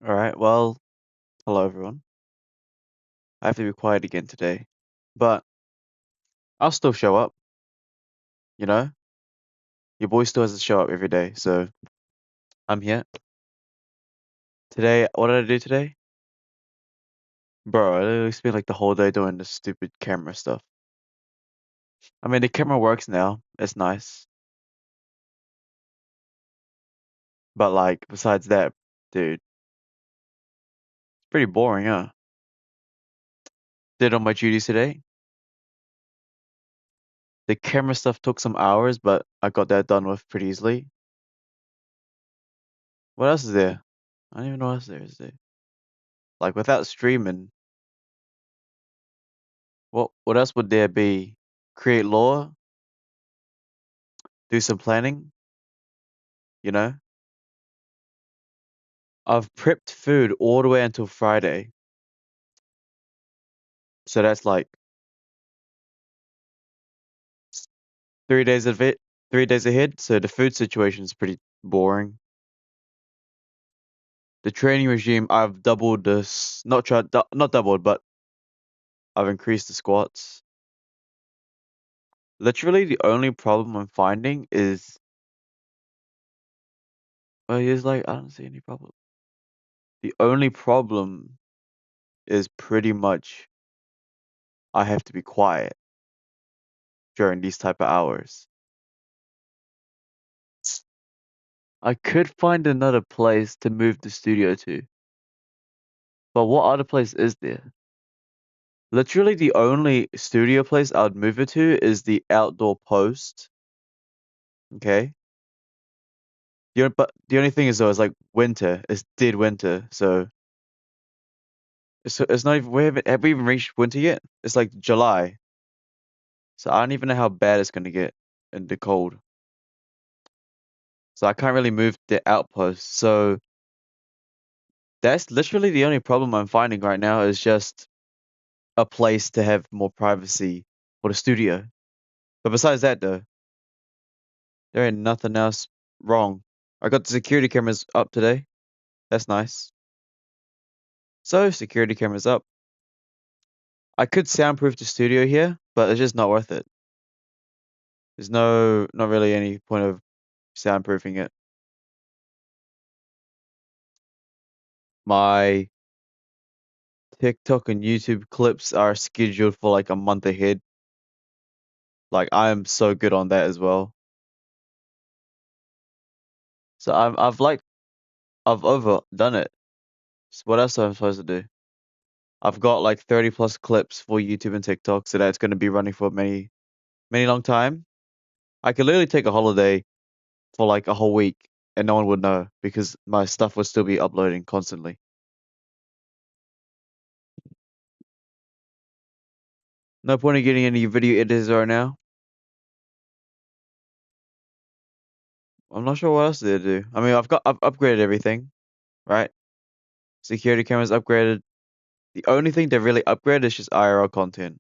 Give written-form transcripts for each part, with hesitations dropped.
Alright, well, hello everyone. I have to be quiet again today, but I'll still show up, you know? Your boy still has to show up every day, so I'm here. Today, what did I do today? Bro, I literally spent like the whole day doing this stupid camera stuff. I mean, the camera works now, it's nice. But like, besides that, dude, it's pretty boring, huh? Did all my duties today. The camera stuff took some hours, but I got that done with pretty easily. What else is there? I don't even know what else there is there. Like, without streaming, what else would there be? Create lore, do some planning, you know? I've prepped food all the way until Friday. So that's like 3 days of it, 3 days ahead. So the food situation is pretty boring. The training regime, I've doubled this, not doubled, but I've increased the squats. Literally, the only problem I'm finding is, well, he's like, I don't see any problem. The only problem is pretty much I have to be quiet during these type of hours. I could find another place to move the studio to, but what other place is there? Literally, the only studio place I would move it to is the outdoor post. Okay. But the only thing is though, it's like winter. It's dead winter, so it's not even. Have we even reached winter yet? It's like July, so I don't even know how bad it's gonna get in the cold. So I can't really move the outpost. So that's literally the only problem I'm finding right now is just a place to have more privacy for the studio. But besides that, though, there ain't nothing else wrong. I got the security cameras up today. That's nice. So, security cameras up. I could soundproof the studio here, but it's just not worth it. There's not really any point of soundproofing it. My TikTok and YouTube clips are scheduled for like a month ahead. Like, I am so good on that as well. So I've overdone it. So what else am I supposed to do? I've got like 30 plus clips for YouTube and TikTok, so that's going to be running for many long time. I could literally take a holiday for like a whole week and no one would know because my stuff would still be uploading constantly. No point in getting any video editors right now. I'm not sure what else to do. I mean, I've upgraded everything, right? Security cameras upgraded. The only thing they really upgraded is just IRL content.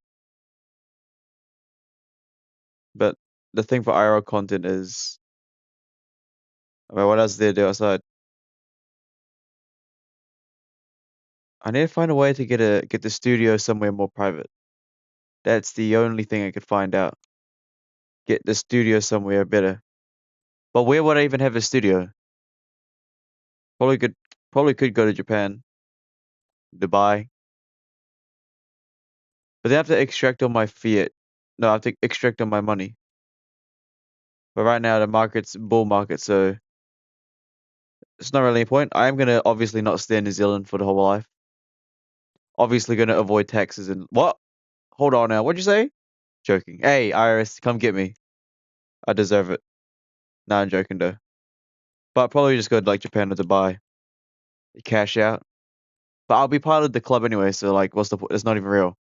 But the thing for IRL content is, I mean, what else did they do outside? I need to find a way to get the studio somewhere more private. That's the only thing I could find out. Get the studio somewhere better. But where would I even have a studio? Probably could go to Japan, Dubai. But they have to extract all my fiat. No, I have to extract all my money. But right now the market's bull market, so it's not really a point. I am gonna obviously not stay in New Zealand for the whole life. Obviously gonna avoid taxes and what? Hold on now. What'd you say? Joking. Hey, IRS, come get me. I deserve it. Nah, I'm joking though. But I'll probably just go to like Japan or Dubai. Cash out. But I'll be part of the club anyway, so like what's the point? It's not even real.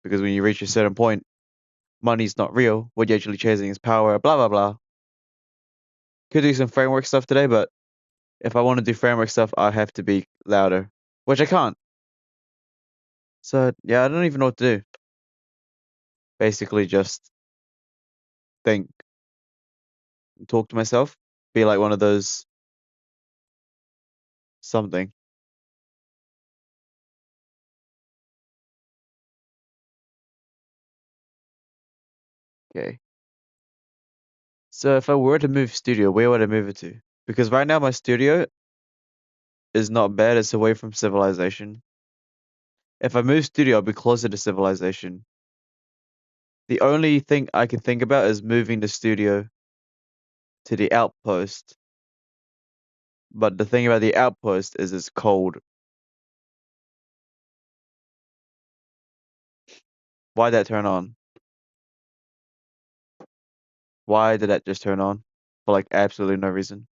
Because when you reach a certain point, money's not real. What you're actually chasing is power, blah blah blah. Could do some framework stuff today, but if I want to do framework stuff, I have to be louder. Which I can't. So yeah, I don't even know what to do. Basically just think. Talk to myself. be like one of those something. Okay. So if I were to move studio, where would I move it to? Because right now my studio is not bad. It's away from civilization. If I move studio, I'll be closer to civilization. The only thing I can think about is moving the studio to the outpost. But the thing about the outpost is it's cold. Why'd that turn on? Why did that just turn on? For like absolutely no reason.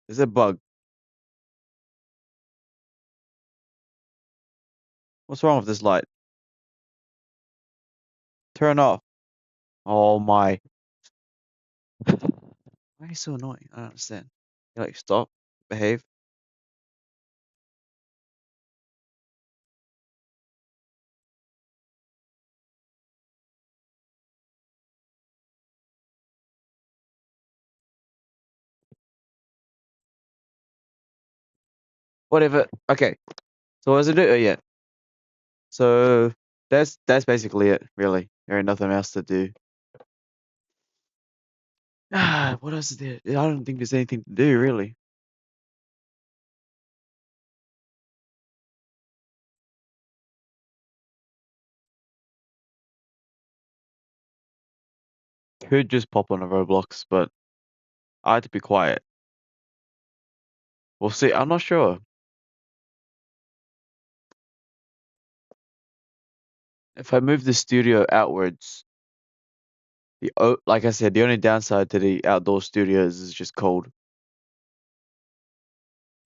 It's a bug. What's wrong with this light? Turn off. Oh my. Why are you so annoying? I don't understand. You like stop, behave. Whatever. Okay. So what does it do? Oh, yeah. So that's basically it, really. There ain't nothing else to do. What else is there? I don't think there's anything to do, really. Could just pop on a Roblox, but I had to be quiet. We'll see. I'm not sure. If I move the studio outwards, like I said, the only downside to the outdoor studio is it's just cold.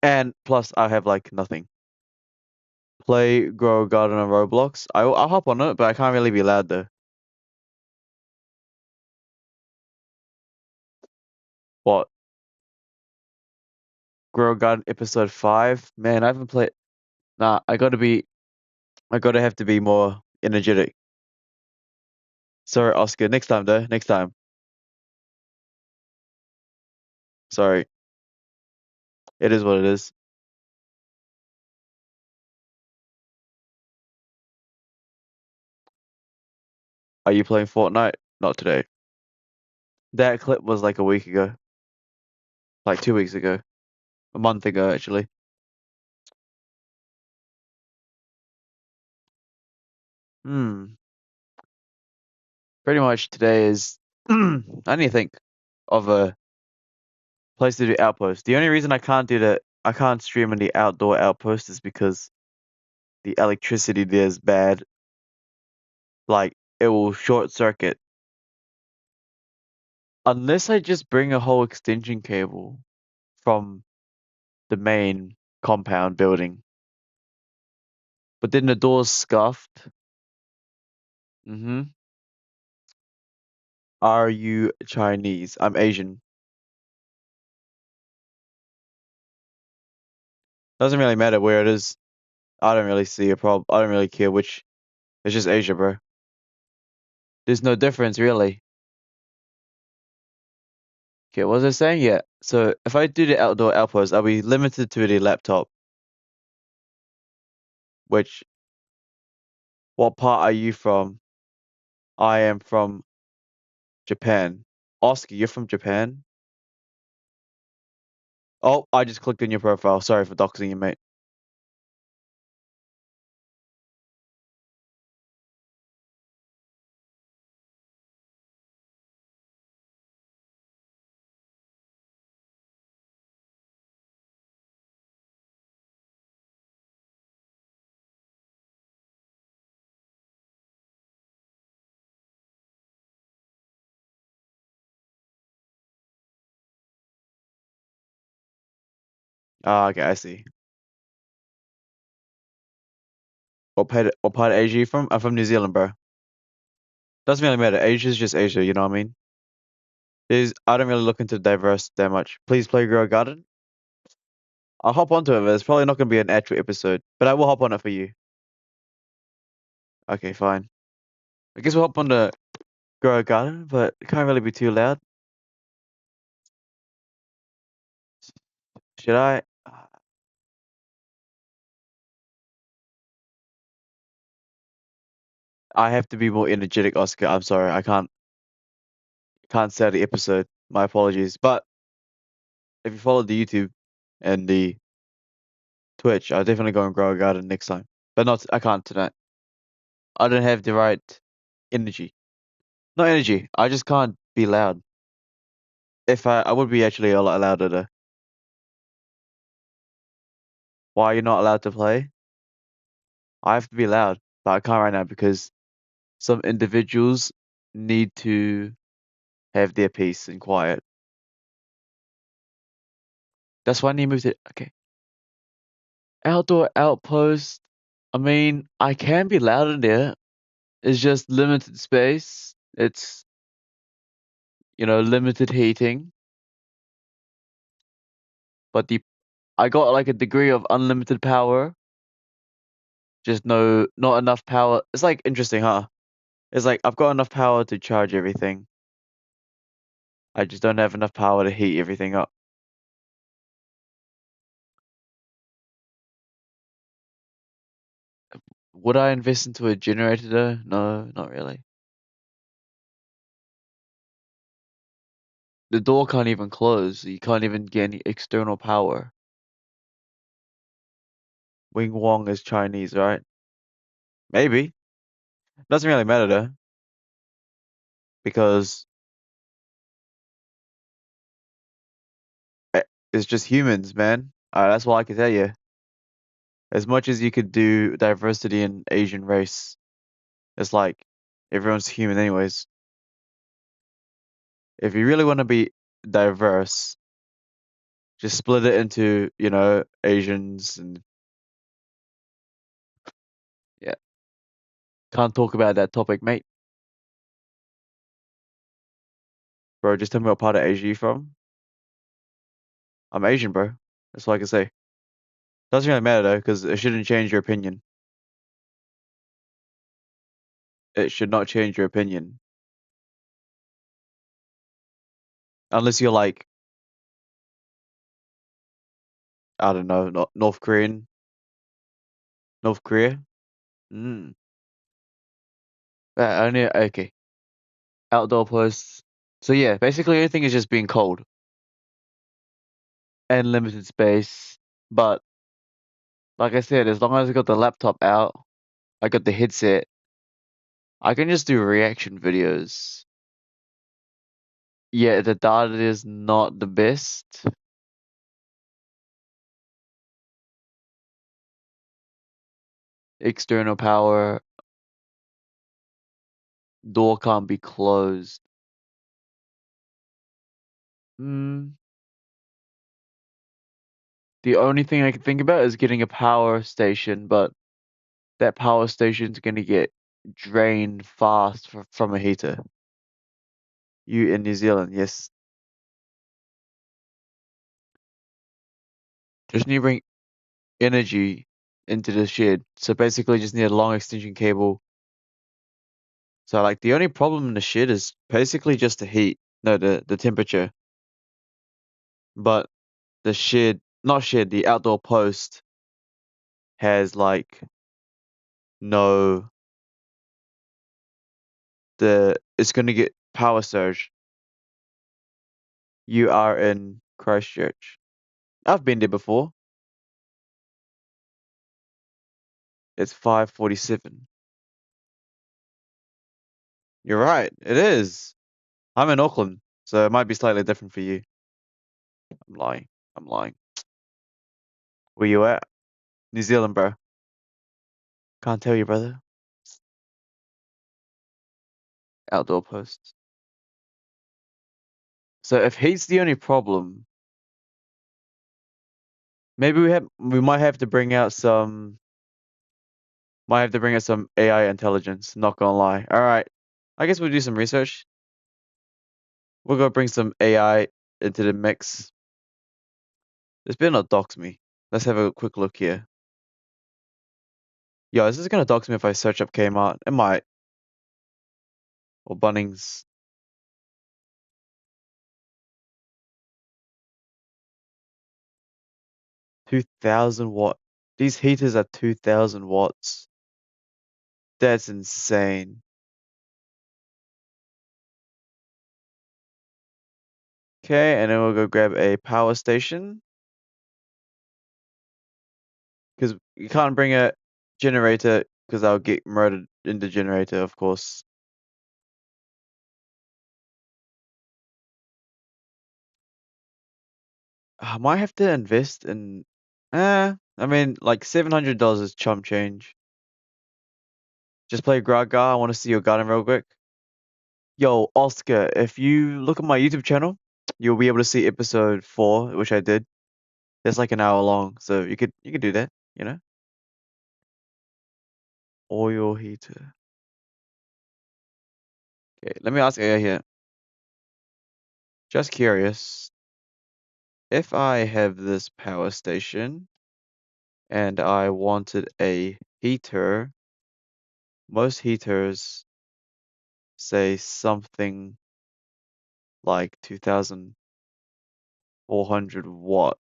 And plus, I have like nothing. Play Grow a Garden on Roblox. I'll hop on it, but I can't really be loud though. What? Grow a Garden episode 5? Man, I haven't played. Nah, I gotta have to be more energetic. Sorry, Oscar. Next time though. Next time. Sorry. It is what it is. Are you playing Fortnite? Not today. That clip was like a week ago. Like 2 weeks ago. A month ago, actually. Hmm. Pretty much today is. I need to think of a place to do outpost. The only reason I can't stream in the outdoor outpost is because the electricity there is bad. Like, it will short circuit. Unless I just bring a whole extension cable from the main compound building. But then the door's scuffed. Mm-hmm. Are you Chinese? I'm Asian. Doesn't really matter where it is. I don't really see a problem. I don't really care which. It's just Asia, bro. There's no difference, really. Okay, what was I saying? Yeah. So if I do the outdoor outpost, I'll be limited to the laptop. Which, what part are you from? I am from Japan. Oscar, you're from Japan? Oh, I just clicked on your profile. Sorry for doxing you, mate. Ah, okay, I see. What part of Asia you from? I'm from New Zealand, bro. Doesn't really matter. Asia's just Asia, you know what I mean? I don't really look into diverse that much. Please play Grow a Garden. I'll hop onto it, but it's probably not gonna be an actual episode. But I will hop on it for you. Okay, fine. I guess we'll hop on the grow a garden, but it can't really be too loud. Should I? I have to be more energetic, Oscar. I'm sorry, I can't say the episode. My apologies. But if you follow the YouTube and the Twitch, I'll definitely go and grow a garden next time. But not, I can't tonight. I don't have the right energy. Not energy. I just can't be loud. If I would be actually a lot louder though. Why are you not allowed to play? I have to be loud, but I can't right now because some individuals need to have their peace and quiet. That's why I need to move it. Okay. Outdoor outpost. I mean, I can be loud in there. It's just limited space. It's, limited heating. But I got like a degree of unlimited power. Just not enough power. It's like interesting, huh? It's like I've got enough power to charge everything. I just don't have enough power to heat everything up. Would I invest into a generator though? No, not really. The door can't even close. You can't even get any external power. Wing Wong is Chinese, right? Maybe. Doesn't really matter though, because it's just humans, man. That's all I can tell you. As much as you could do diversity in Asian race, it's like everyone's human anyways. If you really want to be diverse, just split it into, Asians and yeah. Can't talk about that topic, mate. Bro, just tell me what part of Asia you from. I'm Asian, bro. That's all I can say. Doesn't really matter though, because it shouldn't change your opinion. It should not change your opinion. Unless you're like, I don't know, North Korean. North Korea? Mm. Only, okay. Outdoor posts. So yeah, basically everything is just being cold and limited space. But like I said, as long as I got the laptop out, I got the headset, I can just do reaction videos. Yeah, the data is not the best. External power, door can't be closed. Hmm. The only thing I can think about is getting a power station, but that power station's gonna get drained fast from a heater. You in New Zealand, yes. Just need to bring energy into the shed. So basically just need a long extension cable. So like the only problem in the shed is basically just the heat. No, the temperature. But the shed, not shed, the outdoor post has like no it's gonna get power surge. You are in Christchurch. I've been there before. It's 5:47. You're right, it is. I'm in Auckland, so it might be slightly different for you. I'm lying. I'm lying. Where you at? New Zealand, bro. Can't tell you, brother. Outdoor posts. So if heat's the only problem, maybe we might have to bring out some AI intelligence, not gonna lie. Alright. I guess we'll do some research. We'll go bring some AI into the mix. This better not dox me. Let's have a quick look here. Yo, is this gonna dox me if I search up Kmart? It might. or Bunnings. 2,000 watt. These heaters are 2,000 watts. That's insane. Okay, and then we'll go grab a power station. Because you can't bring a generator because I'll get murdered in the generator, of course. I might have to invest in. I mean, like $700 is chump change. Just play Graga. I want to see your garden real quick. Yo, Oscar, if you look at my YouTube channel, you'll be able to see episode 4, which I did. It's like an hour long, so you could do that, you know? Oil heater. Okay, let me ask AI here. Just curious, if I have this power station and I wanted a heater, most heaters say something like 2,400 watts.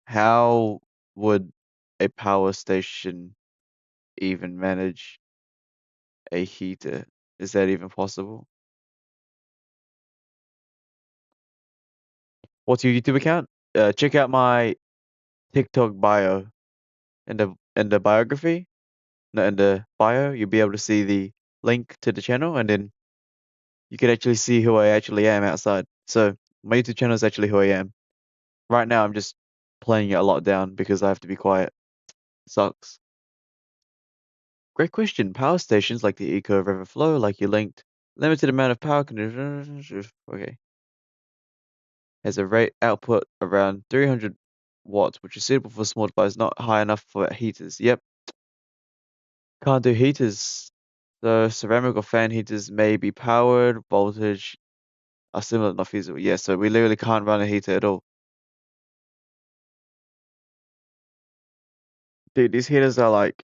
How would a power station even manage a heater? Is that even possible? What's your YouTube account? Check out my TikTok bio in the biography. No, in the bio, you'll be able to see the link to the channel, and then you can actually see who I actually am outside. So my YouTube channel is actually who I am. Right now, I'm just playing it a lot down because I have to be quiet. Sucks. Great question. Power stations like the Eco River Flow, like you linked, limited amount of power conditions. Okay. Has a rate output around 300 watts, which is suitable for small devices, not high enough for heaters. Yep. Can't do heaters. The ceramic or fan heaters may be powered, voltage are similar, not feasible. Yeah, so we literally can't run a heater at all. Dude, these heaters are like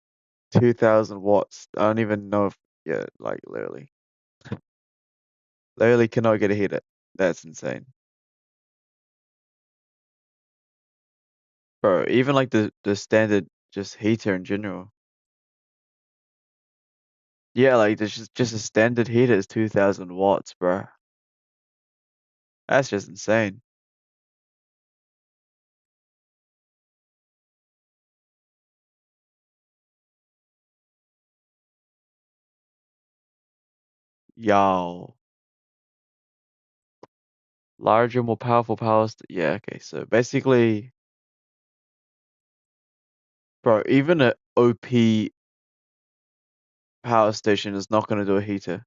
2,000 watts. I don't even know if, yeah, like literally. Literally cannot get a heater. That's insane. Bro, even like the standard just heater in general. Yeah, like there's just a standard heater is 2,000 watts, bro. That's just insane. Yo. Larger, more powerful yeah, okay. So basically, bro, even a OP power station is not gonna do a heater.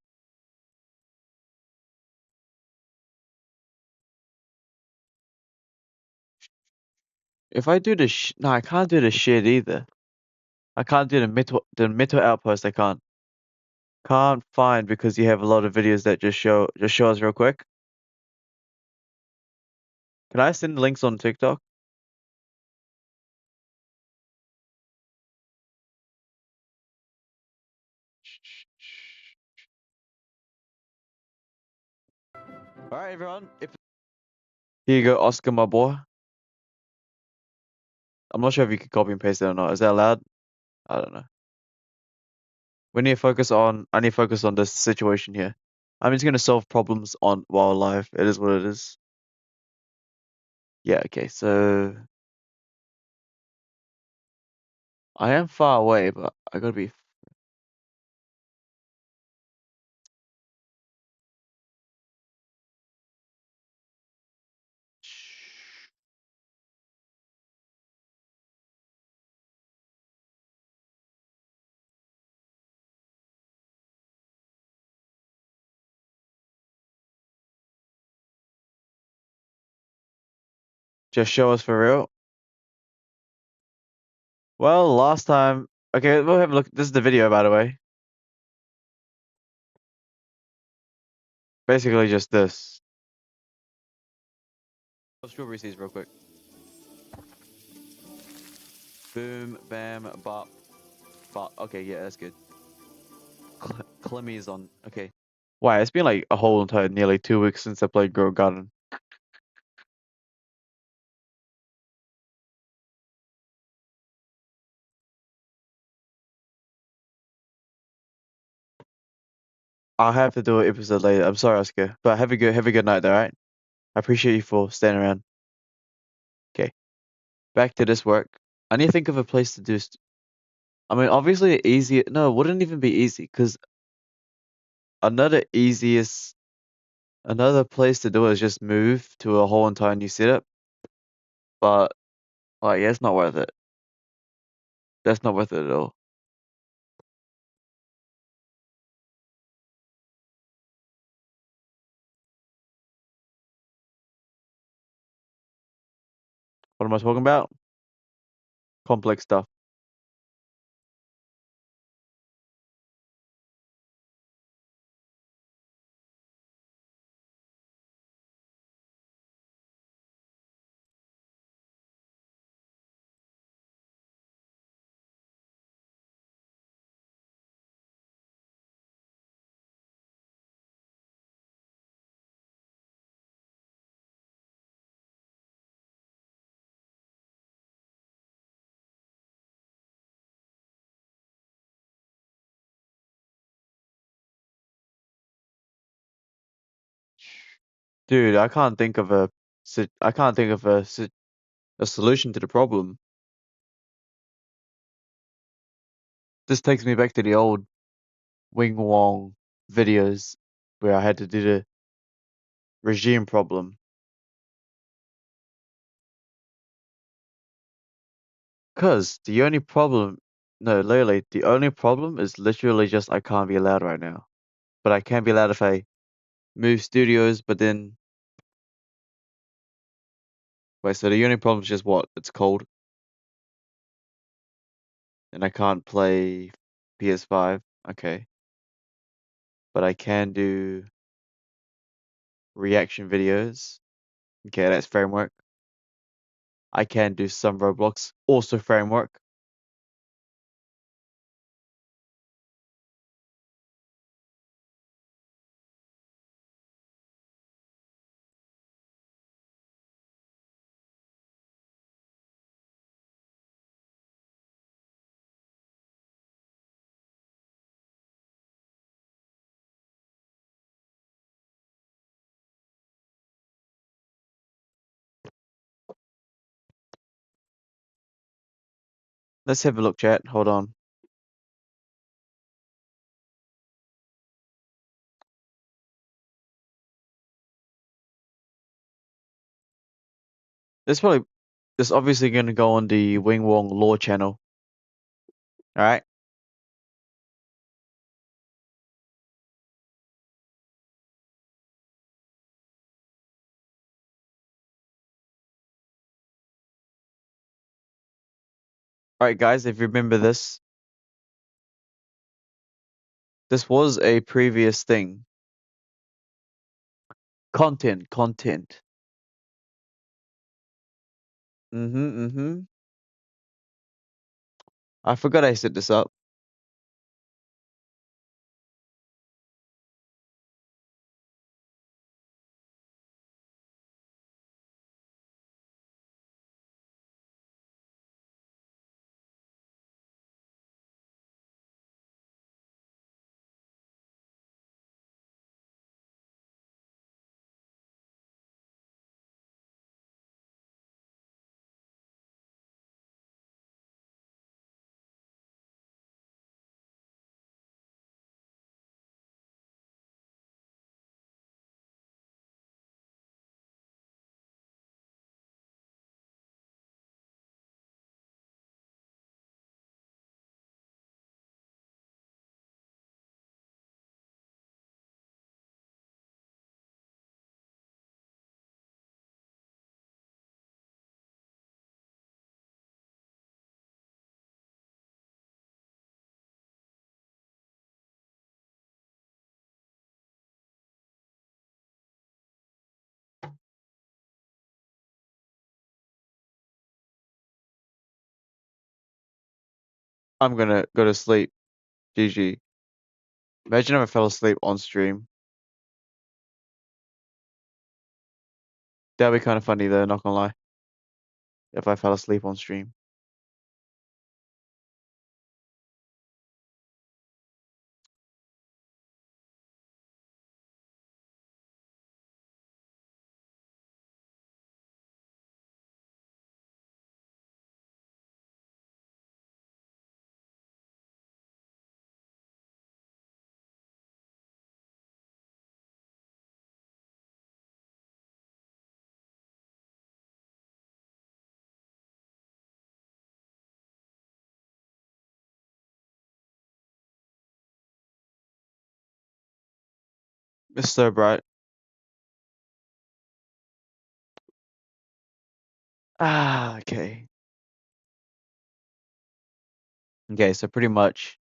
If I do no, I can't do the shit either. I can't do the metal outpost. I can't find because you have a lot of videos that just show us real quick. Can I send links on TikTok? All right, everyone. Here you go, Oscar, my boy. I'm not sure if you can copy and paste it or not. Is that allowed? I don't know. I need to focus on this situation here. I'm just gonna solve problems on wildlife. It is what it is. Yeah, okay, so I am far away, but I gotta be just show us for real. Well, last time, okay, we'll have a look. This is the video, by the way. Basically, just this. Strawberry seeds, real quick. Boom, bam, bop, bop. Okay, yeah, that's good. Clemmy is on. Okay. Wow, it's been like a whole entire nearly 2 weeks since I played Grow Garden. I'll have to do an episode later. I'm sorry, Oscar, but have a good night, all right? I appreciate you for staying around. Okay, back to this work. I need to think of a place to do. I mean, obviously, easy. No, it wouldn't even be easy because another easiest, another place to do it is just move to a whole entire new setup. But like, yeah, it's not worth it. That's not worth it at all. What am I talking about? Complex stuff. Dude, I can't think of a solution to the problem. This takes me back to the old Wing Wong videos where I had to do the regime problem. Cause the only problem, no, literally, the only problem is literally just I can't be allowed right now. But I can be allowed if I move studios, but then, wait, so the only problem is just what? It's cold, and I can't play PS5. Okay. But I can do reaction videos. Okay, that's framework. I can do some Roblox, also framework. Let's have a look, chat. Hold on. This obviously gonna go on the Wing Wong Law channel. Alright? Alright guys, if you remember this was a previous thing. Content. Mm-hmm. I forgot I set this up. I'm gonna go to sleep. GG. Imagine if I fell asleep on stream. That'd be kind of funny though, not gonna lie. If I fell asleep on stream. It's so bright. Ah, okay. Okay, so pretty much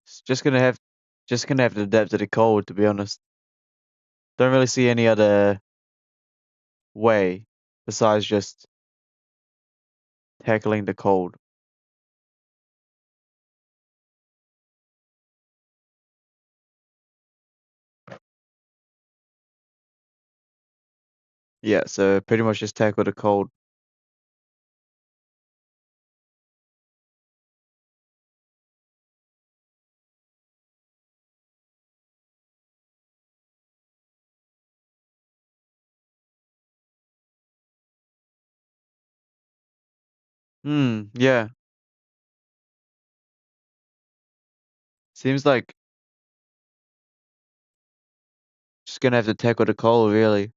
it's just gonna have to adapt to the cold, to be honest. Don't really see any other way besides just tackling the cold. Yeah, so pretty much just tackle the cold. Yeah. Seems like just gonna have to tackle the cold, really.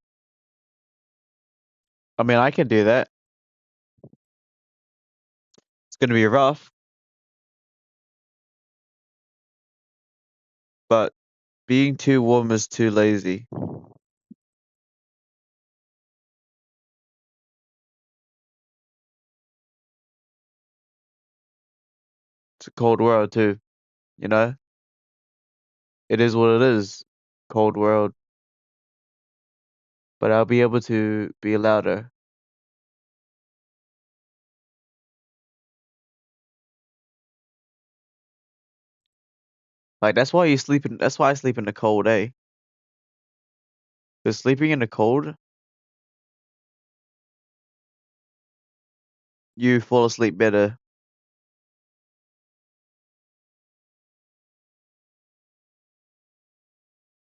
I mean, I can do that. It's gonna be rough, but being too warm is too lazy. It's a cold world too, you know? It is what it is. Cold world. But I'll be able to be louder. Like that's why I sleep in the cold, eh? Because sleeping in the cold, you fall asleep better.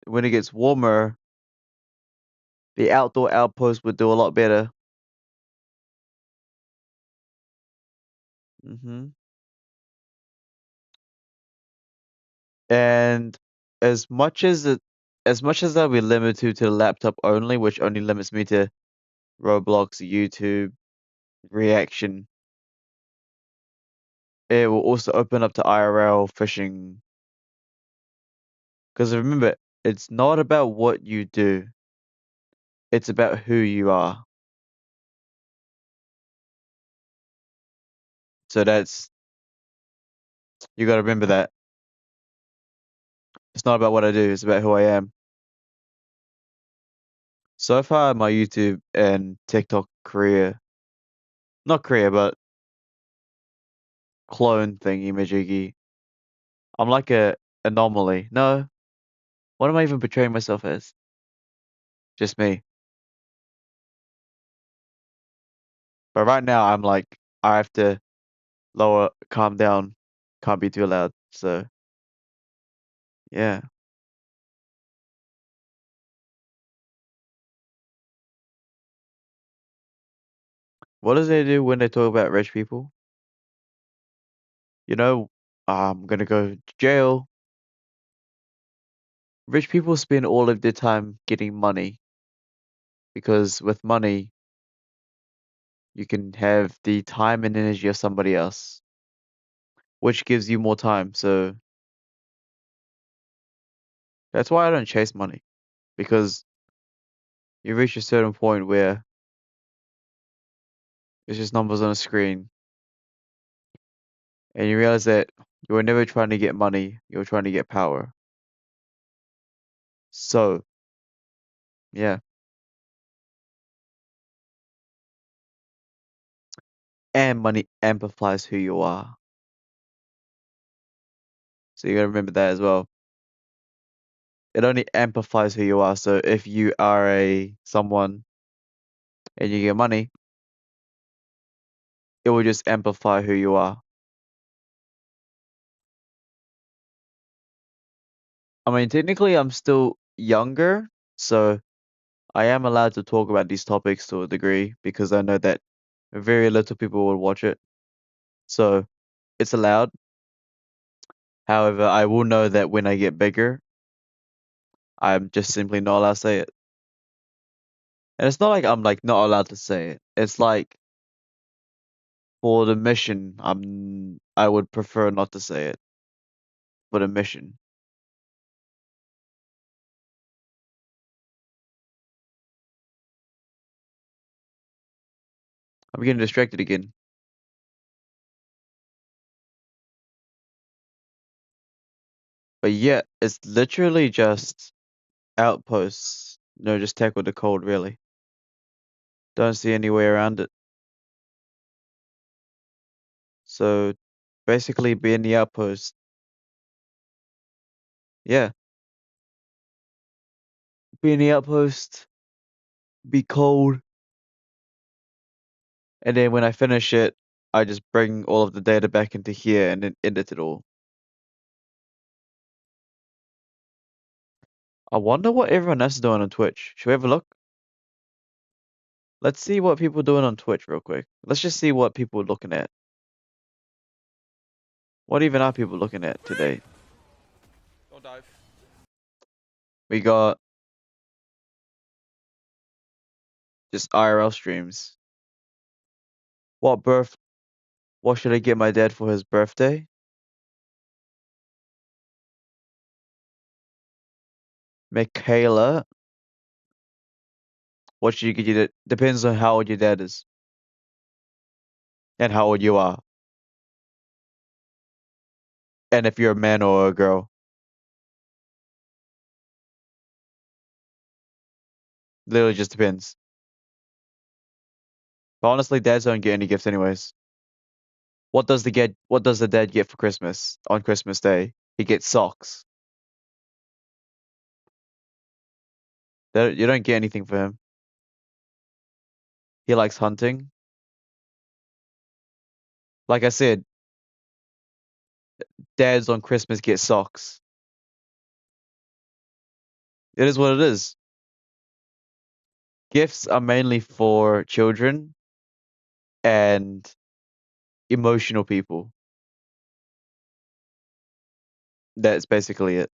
When it gets warmer, the outdoor outpost would do a lot better. hmm And as much as it, as much as I'll be limited to the laptop only, which only limits me to Roblox, YouTube, Reaction, it will also open up to IRL fishing. Because remember, it's not about what you do, it's about who you are. So that's, you gotta remember that. It's not about what I do, it's about who I am. So far, my YouTube and TikTok career, not career, but clone thingy majiggy, I'm like a anomaly. No, what am I even portraying myself as? Just me. But right now, I'm like, I have to calm down, can't be too loud. So, yeah. What does they do when they talk about rich people? You know, I'm gonna go to jail. Rich people spend all of their time getting money because with money, you can have the time and energy of somebody else, which gives you more time. So that's why I don't chase money because you reach a certain point where it's just numbers on a screen and you realize that You were never trying to get money. You were trying to get power. So, yeah. And money amplifies who you are. So you gotta remember that as well. It only amplifies who you are. So if you are someone and you get money, it will just amplify who you are. I mean, technically, I'm still younger, so I am allowed to talk about these topics to a degree because I know that very little people will watch it. So it's allowed. However, I will know that when I get bigger, I'm just simply not allowed to say it. And it's not like I'm like not allowed to say it. It's like for the mission, I would prefer not to say it for the mission. I'm getting distracted again. But yeah, it's literally just outposts. No, just tackle the cold, really. Don't see any way around it. So basically, be in the outpost. Yeah, be in the outpost, be cold, and then when I finish it, I just bring all of the data back into here and then edit it all. I wonder what everyone else is doing on Twitch. Should we have a look? Let's see what people are doing on Twitch real quick. Let's just see what people are looking at. What even are people looking at today? Don't dive. We got just IRL streams. What should I get my dad for his birthday? Michaela, what should you get your dad? Depends on how old your dad is and how old you are. And if you're a man or a girl. Literally just depends. But honestly, dads don't get any gifts anyways. What does the dad get for Christmas on Christmas Day? He gets socks. You don't get anything for him. He likes hunting. Like I said, dads on Christmas get socks. It is what it is. Gifts are mainly for children and emotional people. That's basically it.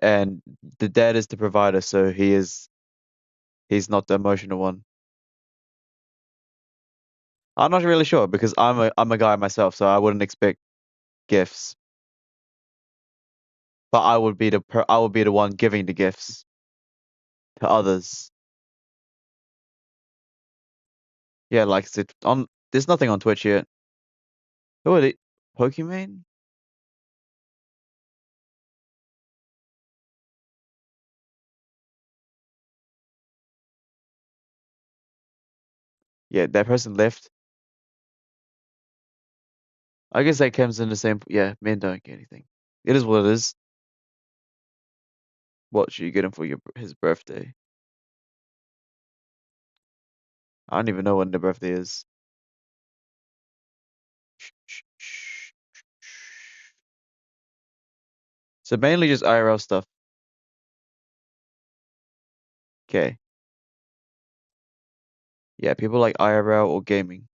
And the dad is the provider, so he's not the emotional one. I'm not really sure because I'm a guy myself, so I wouldn't expect gifts. But I would be the one giving the gifts to others. Yeah, like I said, there's nothing on Twitch yet. Who are they? Pokemon? Yeah, that person left. I guess that comes in the same. Yeah, men don't get anything. It is what it is. What should you get him for his birthday? I don't even know when the birthday is. So mainly just IRL stuff. Okay. Yeah, people like IRL or gaming.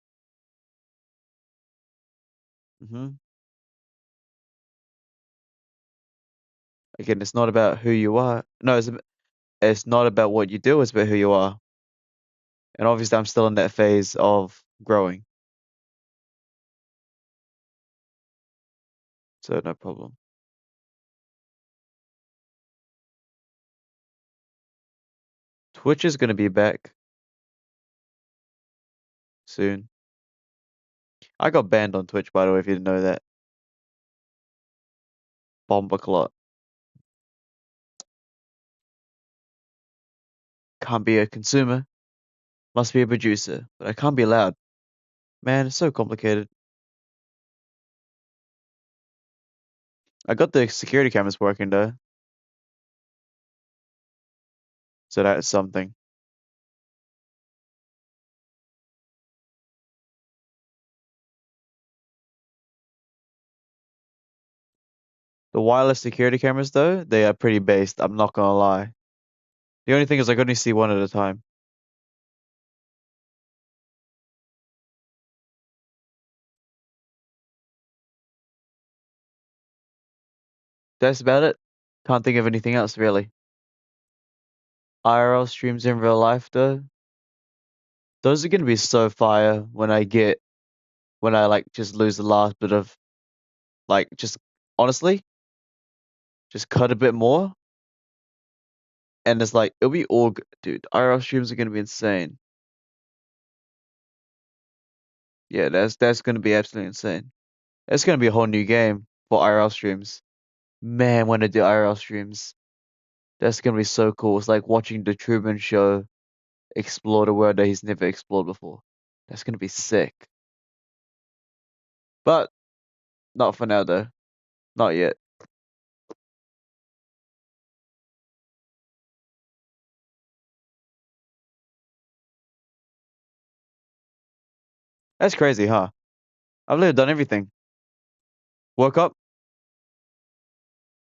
Again, it's not about who you are. No, it's not about what you do. It's about who you are. And obviously, I'm still in that phase of growing, so no problem. Twitch is gonna be back soon. I got banned on Twitch, by the way, if you didn't know that. Bomber clot. Can't be a consumer. Must be a producer. But I can't be loud. Man, it's so complicated. I got the security cameras working though. So that's something. The wireless security cameras though, they are pretty based, I'm not gonna lie. The only thing is I can only see one at a time. That's about it. Can't think of anything else really. IRL streams in real life though. Those are gonna be so fire when I like just lose the last bit of like just honestly, just cut a bit more. And it's like it'll be all good. Dude, IRL streams are gonna be insane. Yeah, that's gonna be absolutely insane. It's gonna be a whole new game for IRL streams. Man, when I do IRL streams, that's gonna be so cool. It's like watching the Truman Show explore the world that he's never explored before. That's gonna be sick. But not for now though. Not yet. That's crazy, huh? I've literally done everything. Woke up.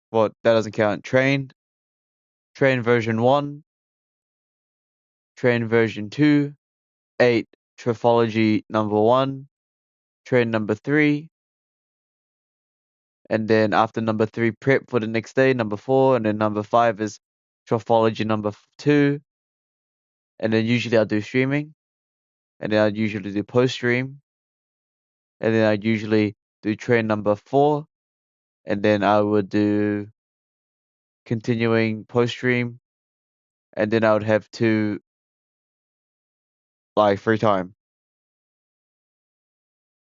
What? That doesn't count. Trained. Train version 1. Train version 2. 8. Triphology number 1. Train number 3. And then after number 3, prep for the next day, number 4. And then number 5 is triphology number 2. And then usually I'll do streaming. And then I'd usually do post-stream. And then I'd usually do train number 4. And then I would do continuing post-stream. And then I would have 2 like free time.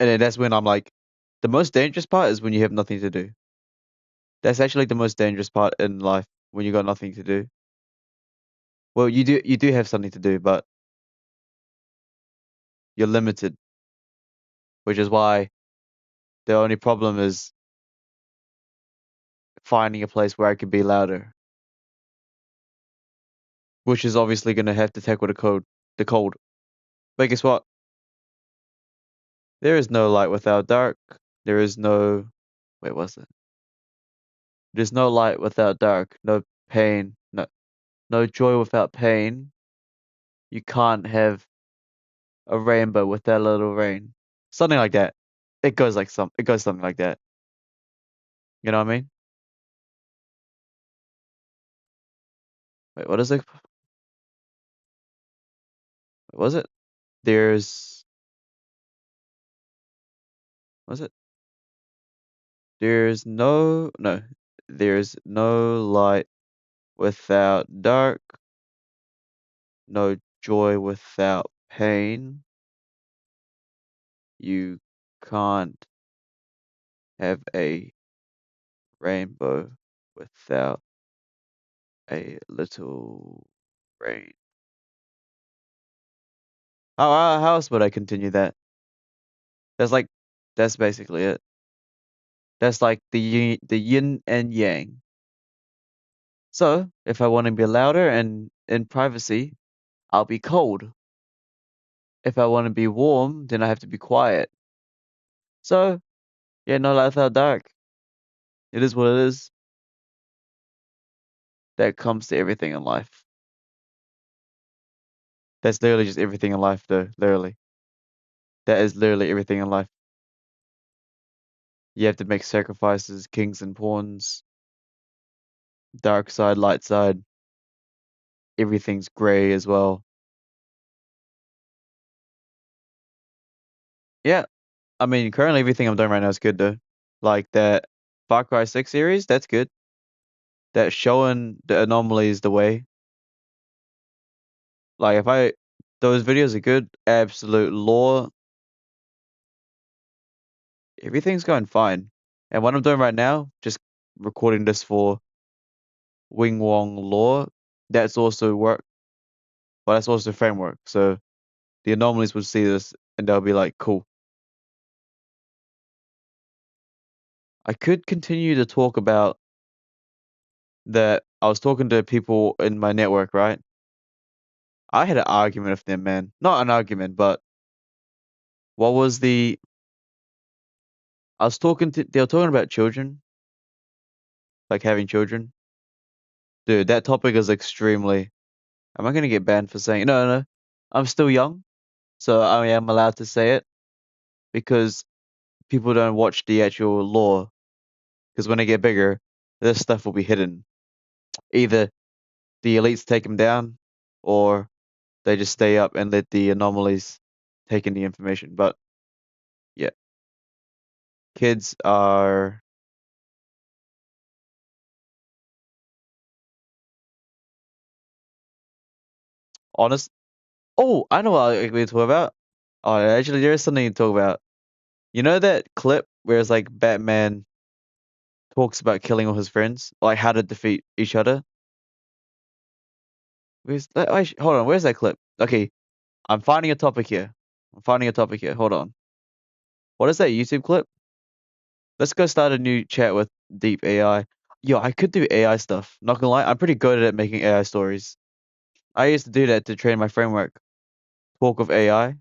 And then that's when I'm like, the most dangerous part is when you have nothing to do. That's actually the most dangerous part in life, when you got nothing to do. Well, you do have something to do, but you're limited, which is why the only problem is finding a place where I can be louder, which is obviously gonna have to tackle the cold. But guess what? There is no light without dark. There is no, wait, what's it? There's no light without dark. No pain. No joy without pain. You can't have a rainbow without a little rain. Something like that. It goes something like that. You know what I mean? Wait, what is it? What was it? There's, was it? No. There's no light without dark. No joy without pain. You can't have a rainbow without a little rain. How else would I continue that? That's like, that's basically it. That's like the yin and yang. So if I want to be louder and in privacy, I'll be cold. If I want to be warm, then I have to be quiet. So yeah, no light without dark. It is what it is. That comes to everything in life. That's literally just everything in life, though. Literally, that is literally everything in life. You have to make sacrifices, kings and pawns, dark side, light side. Everything's gray as well. Yeah, I mean, currently everything I'm doing right now is good though. Like that Far Cry 6 series, that's good. That's showing the anomalies the way. Like those videos are good. Absolute lore. Everything's going fine. And what I'm doing right now, just recording this for Wing Wong law, that's also work, but that's also framework. So the anomalies would see this and they'll be like, cool. I could continue to talk about that. I was talking to people in my network, right? I had an argument with them, man. Not an argument, but what was the I was talking to they were talking about children, like having children. Dude, that topic is extremely am I gonna get banned for saying no. I'm still young, so I am allowed to say it because people don't watch the actual law. Because when they get bigger, this stuff will be hidden. Either the elites take them down, or they just stay up and let the anomalies take in the information. But yeah, kids are honest. Oh, I know what we talk about. Oh, actually, there is something to talk about. You know that clip where it's like Batman talks about killing all his friends, like how to defeat each other? Where's that? Hold on, where's that clip? Okay, I'm finding a topic here. Hold on. What is that YouTube clip? Let's go start a new chat with Deep AI. Yo, I could do AI stuff. Not gonna lie, I'm pretty good at making AI stories. I used to do that to train my framework. Talk of AI.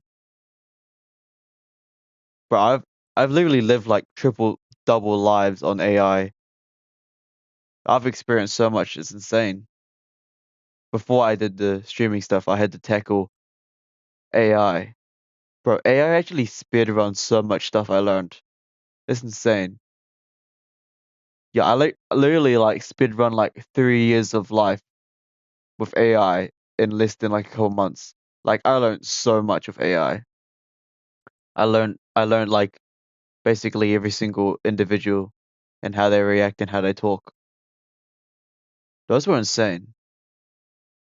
But I've literally lived like triple, double lives on AI. I've experienced so much, it's insane. Before I did the streaming stuff, I had to tackle AI. Bro, AI actually speedrun so much stuff I learned. It's insane. Yeah, I literally like speedrun like 3 years of life with AI in less than like a couple months. Like I learned so much of AI. I learned like basically every single individual and how they react and how they talk. Those were insane.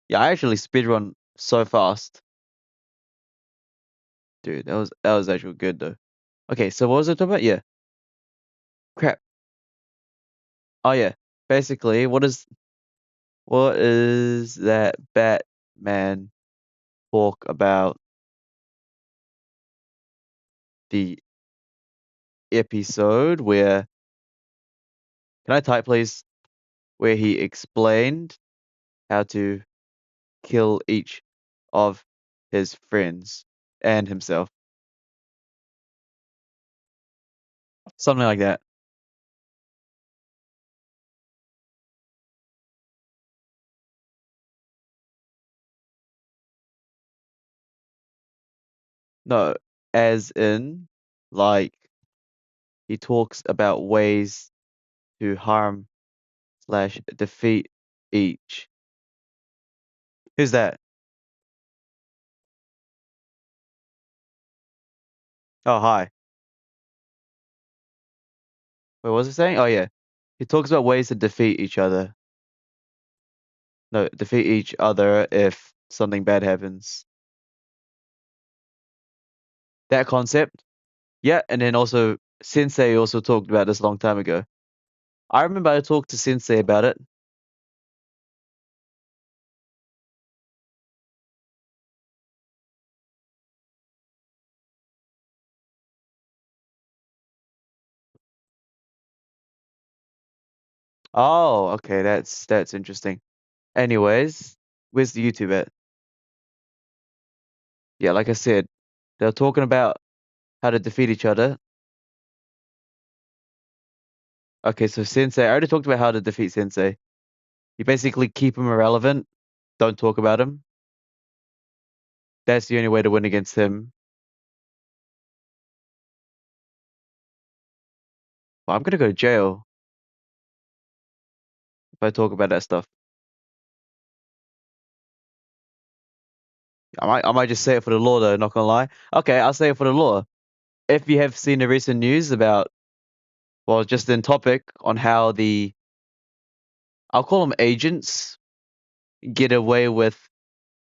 Yeah, I actually speedrun so fast. Dude, that was actually good though. Okay, so what was I talking about? Yeah. Crap. Oh yeah. Basically, what is that Batman talk about the episode where can I type please? Where he explained how to kill each of his friends and himself. Something like that. No, as in like he talks about ways to harm slash defeat each. Who's that? Oh, hi. Wait, what was he saying? Oh, yeah. He talks about ways to defeat each other. No, defeat each other if something bad happens. That concept. Yeah, and then also Sensei also talked about this a long time ago. I remember I talked to Sensei about it. Oh, okay, that's interesting. Anyways, where's the YouTube at? Yeah, like I said, they're talking about how to defeat each other. Okay, so Sensei, I already talked about how to defeat Sensei. You basically keep him irrelevant, don't talk about him. That's the only way to win against him. Well, I'm gonna go to jail if I talk about that stuff. I might just say it for the law though, not gonna lie. Okay, I'll say it for the law. If you have seen the recent news about, well, just in topic on how I'll call them agents, get away with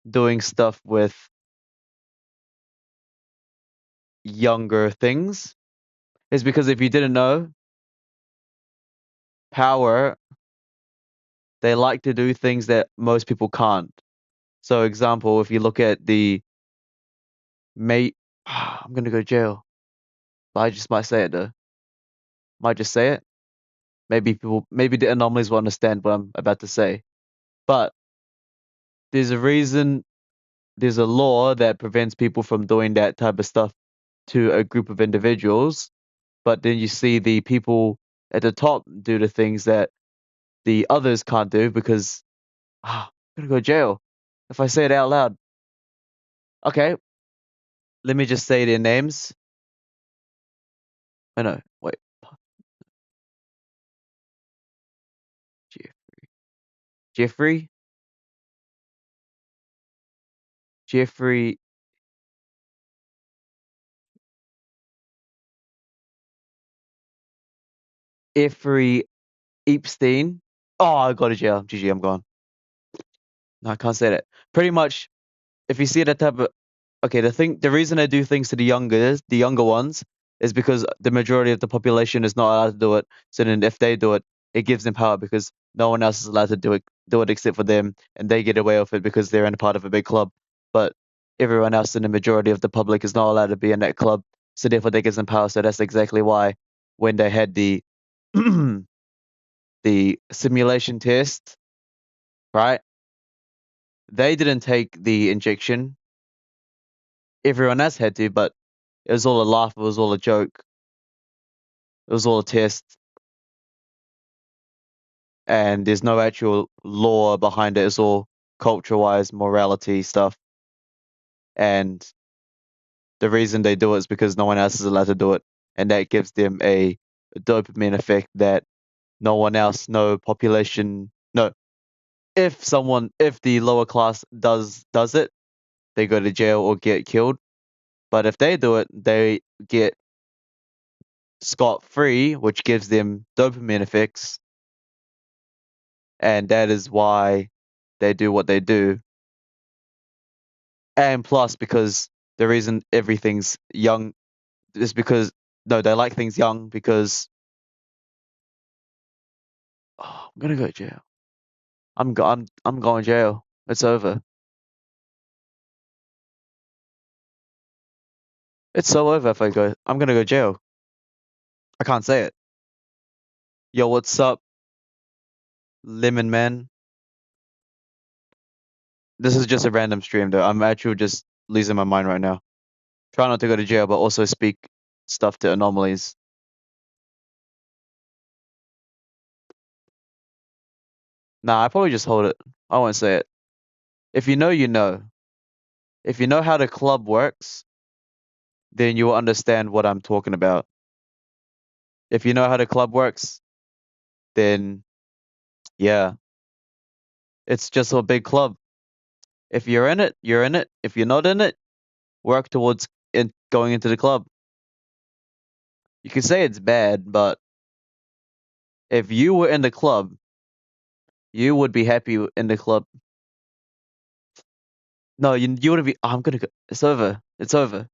doing stuff with younger things, is because if you didn't know, power, they like to do things that most people can't. So, example, if you look at the I'm gonna go to jail. But I just might say it though. Might just say it. Maybe the anomalies will understand what I'm about to say. But there's a reason, there's a law that prevents people from doing that type of stuff to a group of individuals. But then you see the people at the top do the things that the others can't do because I'm gonna go to jail if I say it out loud. Okay, let me just say their names. I know. Wait. Jeffrey. Jeffrey. Jeffrey Epstein. Oh, I go to jail. GG, I'm gone. No, I can't say that. Pretty much, if you see that type of okay, the reason I do things to the younger ones, is because the majority of the population is not allowed to do it. So then, if they do it, it gives them power because no one else is allowed to do it except for them, and they get away with it because they're in a part of a big club. But everyone else in the majority of the public is not allowed to be in that club. So therefore, that gives them power. So that's exactly why when they had the the simulation test, right? They didn't take the injection. Everyone else had to, but it was all a laugh. It was all a joke. It was all a test, and there's no actual law behind it. It's all culture-wise, morality stuff. And the reason they do it is because no one else is allowed to do it, and that gives them a dopamine effect that no one else, no population, no. If the lower class does it, they go to jail or get killed. But if they do it, they get scot-free, which gives them dopamine effects, and that is why they do what they do. And plus, because the reason everything's young is because they like things young because I'm gonna go to jail. I'm going to jail. It's over. It's so over if I go. I'm gonna go to jail. I can't say it. Yo, what's up, Lemon Man? This is just a random stream though. I'm actually just losing my mind right now. Try not to go to jail, but also speak stuff to anomalies. Nah, I probably just hold it. I won't say it. If you know, you know. If you know how the club works, then you will understand what I'm talking about. If you know how the club works, then yeah, it's just a big club. If you're in it, you're in it. If you're not in it, work towards going into the club. You can say it's bad, but if you were in the club, you would be happy in the club. No, you wouldn't be. Oh, I'm gonna go. It's over. It's over.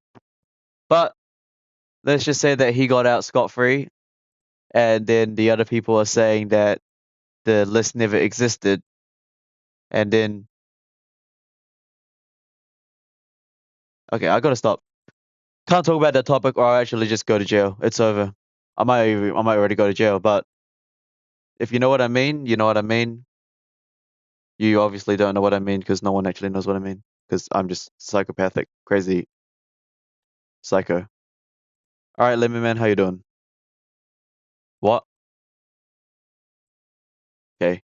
But let's just say that he got out scot-free, and then the other people are saying that the list never existed, and then okay, I gotta stop. Can't talk about that topic, or I'll actually just go to jail. It's over. I might already go to jail, but if you know what I mean, you know what I mean. You obviously don't know what I mean because no one actually knows what I mean because I'm just psychopathic, crazy, psycho. All right, Lemon Man, how you doing? What? Okay,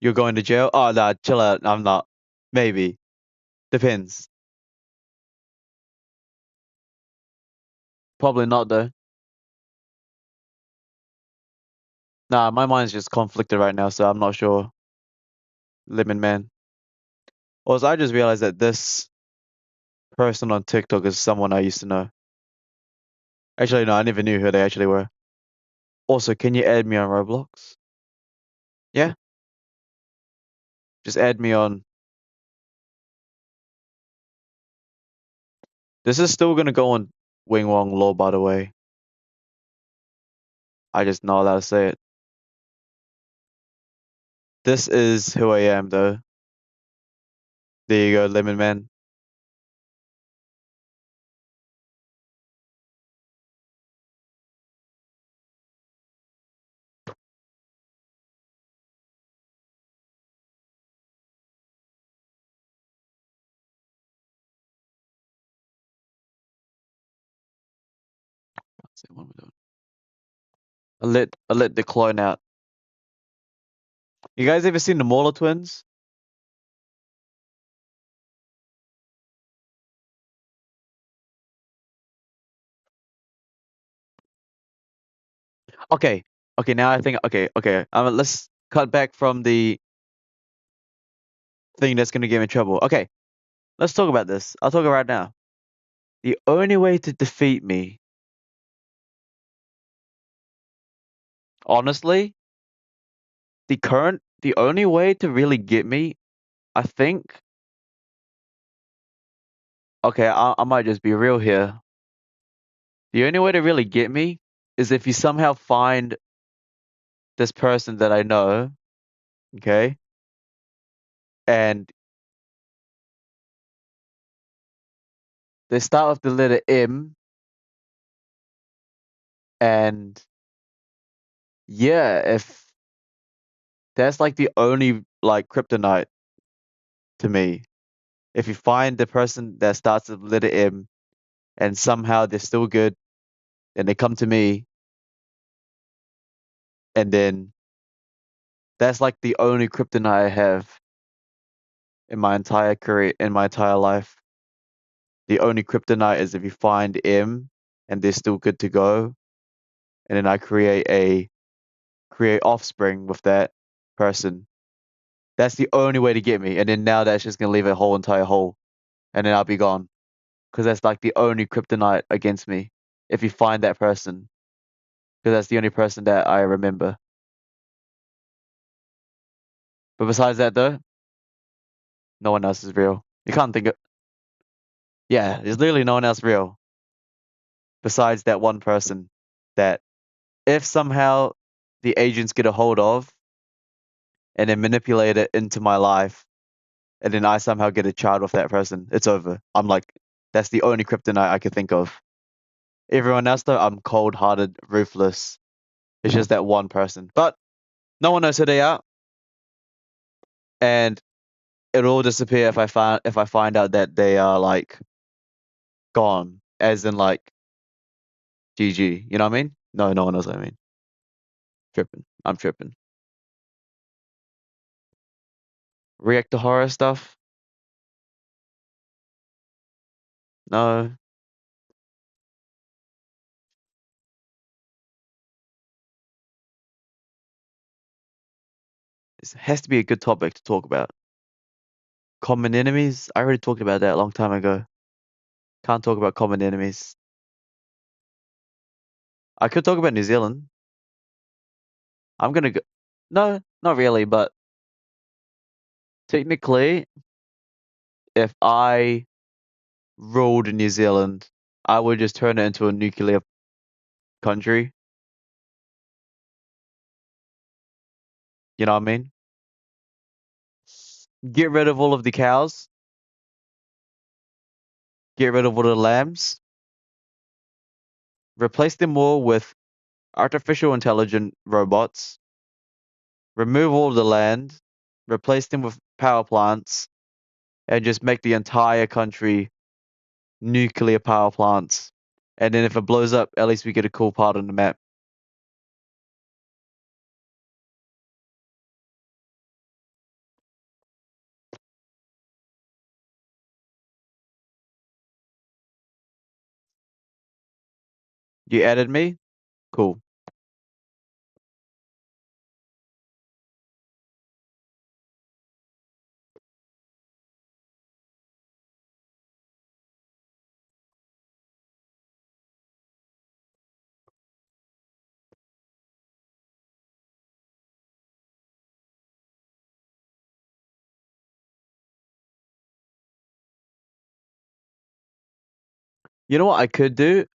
you're going to jail? Oh, nah, chill out. I'm not. Maybe. Depends. Probably not though. Nah, my mind's just conflicted right now, so I'm not sure. Lemon Man. Also, I just realized that this person on TikTok is someone I used to know. Actually, no, I never knew who they actually were. Also, can you add me on Roblox? Yeah? Just add me on. This is still gonna go on Wing Wong Law, by the way. I just not allowed to say it. This is who I am, though. There you go, Lemon Man. Let's see, what am I doing? I let the clone out. You guys ever seen the Mauler twins? Okay. Okay, now I think okay. Let's cut back from the thing that's gonna get me in trouble. Okay, let's talk about this. I'll talk right now. The only way to defeat me, honestly, the only way to really get me, I think, okay, I might just be real here. The only way to really get me is if you somehow find this person that I know, okay, and they start with the letter M, and yeah, if that's like the only like kryptonite to me. If you find the person that starts with the letter M and somehow they're still good and they come to me, and then that's like the only kryptonite I have in my entire career, in my entire life. The only kryptonite is if you find M and they're still good to go, and then I create offspring with that person. That's the only way to get me, and then now that's just gonna leave a whole entire hole, and then I'll be gone. Because that's like the only kryptonite against me. If you find that person, because that's the only person that I remember. But besides that, though, no one else is real. You can't think of. Yeah, there's literally no one else real besides that one person that if somehow the agents get a hold of and then manipulate it into my life, and then I somehow get a child with that person, it's over. I'm like, that's the only kryptonite I could think of. Everyone else, though, I'm cold hearted, ruthless. It's just that one person. But no one knows who they are, and it'll all disappear if I find out that they are like gone, as in like GG. You know what I mean? No, no one knows what I mean. Tripping. I'm tripping. React to horror stuff? No. It has to be a good topic to talk about. Common enemies? I already talked about that a long time ago. Can't talk about common enemies. I could talk about New Zealand. I'm gonna go. No, not really, but technically, if I ruled New Zealand, I would just turn it into a nuclear country. You know what I mean? Get rid of all of the cows, get rid of all the lambs, replace them all with artificial intelligent robots, remove all the land, replace them with power plants, and just make the entire country nuclear power plants. And then if it blows up, at least we get a cool part on the map. You added me? Cool. You know what I could do?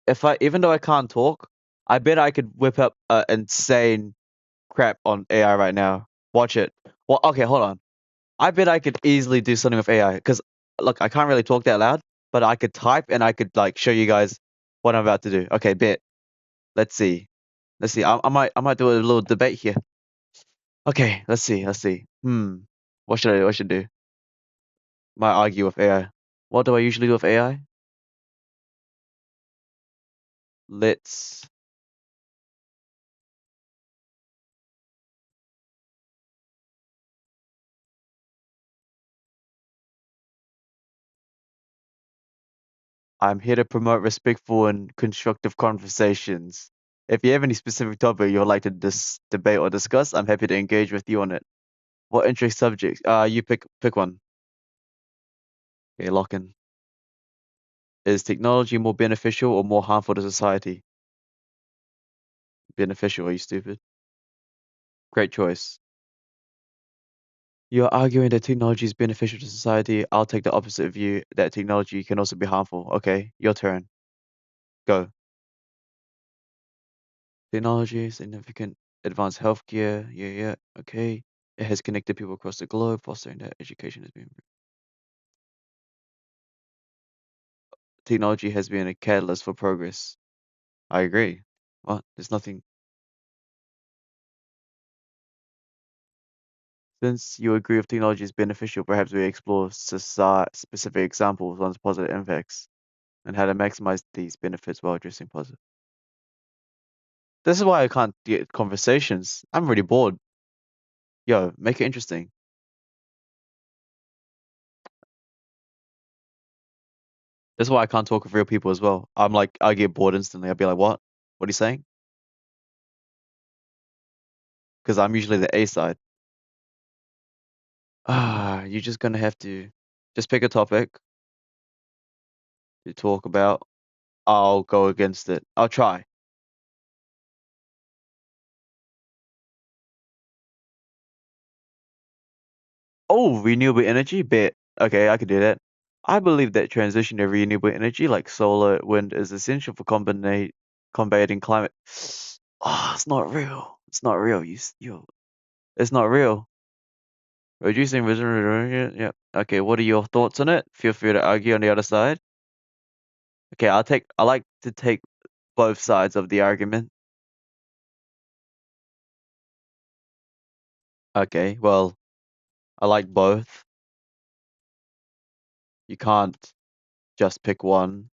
If I, even though I can't talk, I bet I could whip up insane crap on AI right now. Watch it. Well, okay, hold on. I bet I could easily do something with AI because look, I can't really talk that loud, but I could type and I could like show you guys what I'm about to do. Okay, bet. Let's see. Let's see. I might do a little debate here. Okay, let's see. Let's see. What should I do? Might argue with AI. What do I usually do with AI? Let's I'm here to promote respectful and constructive conversations. If you have any specific topic you'd like to debate or discuss, I'm happy to engage with you on it. What interest subjects? You pick one. Okay, lock in. Is technology more beneficial or more harmful to society? Beneficial, are you stupid? Great choice. You're arguing that technology is beneficial to society. I'll take the opposite view that technology can also be harmful. Okay, your turn. Go. Technology, significant advanced healthcare. Yeah. Okay. It has connected people across the globe, fostering that education has been. Technology has been a catalyst for progress. I agree. What? There's nothing. Since you agree with technology is beneficial, perhaps we explore specific examples on its positive impacts and how to maximize these benefits while addressing positive. This is why I can't get conversations. I'm really bored. Yo, make it interesting. That's why I can't talk with real people as well. I get bored instantly. I'll be like, what? What are you saying? Because I'm usually the A side. You're just gonna have to just pick a topic to talk about. I'll go against it. I'll try. Oh, renewable energy? Bet. Okay, I could do that. I believe that transition to renewable energy like solar, wind is essential for combating climate. Oh, it's not real. It's not real. It's not real. Reducing yeah. Okay, what are your thoughts on it? Feel free to argue on the other side. Okay, I like to take both sides of the argument. Okay, well, I like both. You can't just pick one.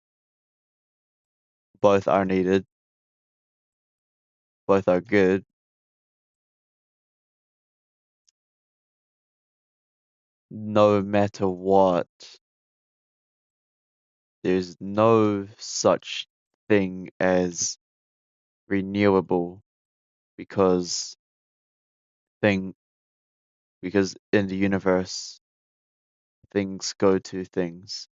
Both are needed. Both are good. No matter what, there's no such thing as renewable because thing because in the universe things go to things.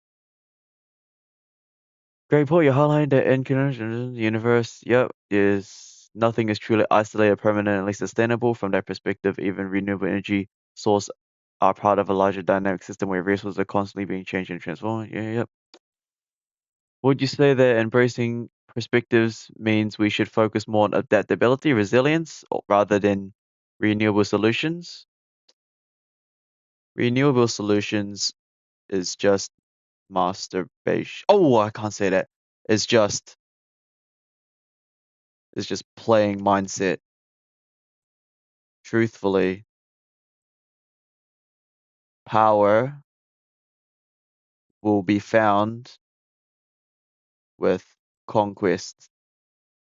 Great point. You're highlighting the incarnation the universe. Yep, is nothing is truly isolated, permanently sustainable. From that perspective, even renewable energy sources are part of a larger dynamic system where resources are constantly being changed and transformed. Yeah, yep. Would you say that embracing perspectives means we should focus more on adaptability, resilience, rather than renewable solutions? Renewable solutions is just masturbation. Oh, I can't say that. It's just it's just playing mindset. Truthfully, power will be found with conquest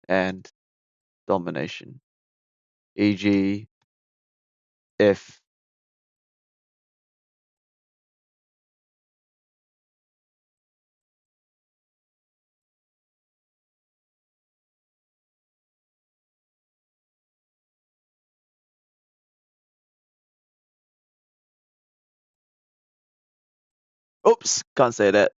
and domination. E.g., if oops, can't say that.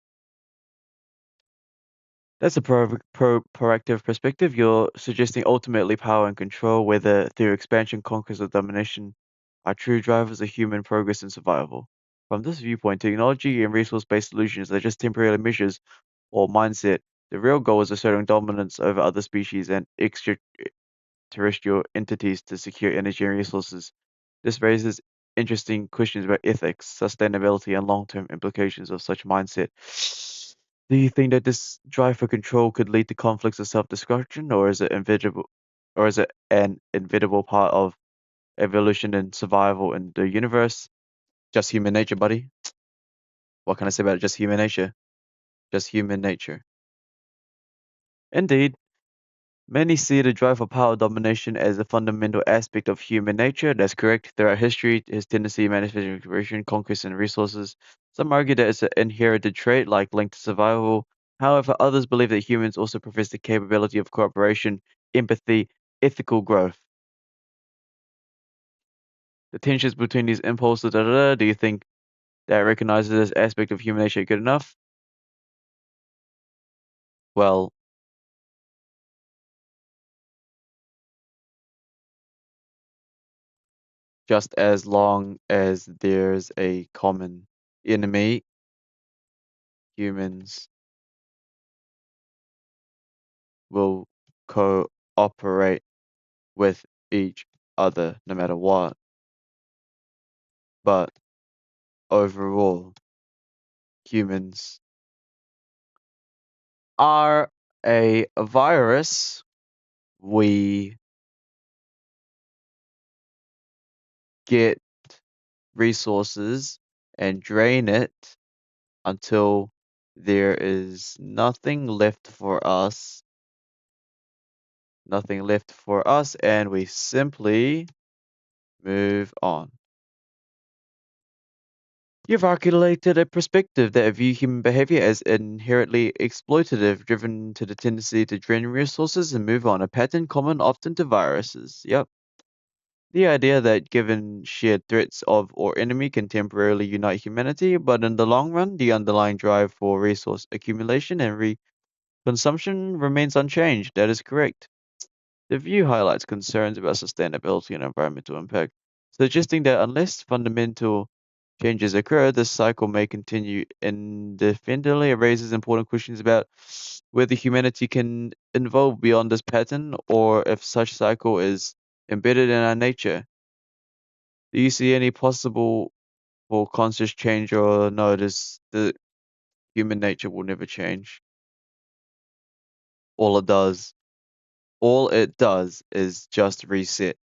That's a proactive perspective. You're suggesting ultimately power and control, whether through expansion, conquest, or domination, are true drivers of human progress and survival. From this viewpoint, technology and resource-based solutions are just temporary measures or mindset The real goal is asserting dominance over other species and extraterrestrial entities to secure energy and resources. This raises interesting questions about ethics, sustainability, and long-term implications of such mindset. Do you think that this drive for control could lead to conflicts or self-destruction, or is it an inevitable part of evolution and survival in the universe? Just human nature, buddy. What can I say about it? Just human nature. Just human nature. Indeed, many see the drive for power domination as a fundamental aspect of human nature. That's correct. Throughout history, his tendency manifestation, conquest, and resources. Some argue that it's an inherited trait, like linked to survival. However, others believe that humans also possess the capability of cooperation, empathy, ethical growth. The tensions between these impulses, do you think that recognizes this aspect of human nature good enough? Well, just as long as there's a common enemy, humans will cooperate with each other no matter what. But overall, humans are a virus. We get resources and drain it until there is nothing left for us. Nothing left for us, and we simply move on. You've articulated a perspective that view human behavior as inherently exploitative, driven to the tendency to drain resources and move on, a pattern common often to viruses. Yep. The idea that given shared threats of or enemy can temporarily unite humanity, but in the long run, the underlying drive for resource accumulation and consumption remains unchanged. That is correct. The view highlights concerns about sustainability and environmental impact, suggesting that unless fundamental changes occur, this cycle may continue indefinitely. It raises important questions about whether humanity can evolve beyond this pattern or if such cycle is embedded in our nature. Do you see any possible for conscious change, or no, the human nature will never change? All it does, all it does is just reset.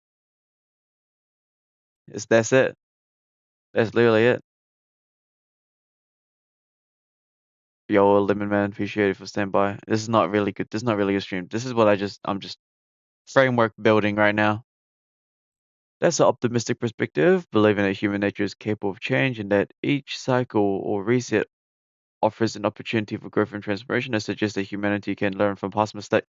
That's it. That's literally it. Yo, Lemon Man, appreciate it for standing by. This is not really good. This is not really a stream. This is what I'm just framework building right now. That's an optimistic perspective, believing that human nature is capable of change and that each cycle or reset offers an opportunity for growth and transformation. That suggests that humanity can learn from past mistakes.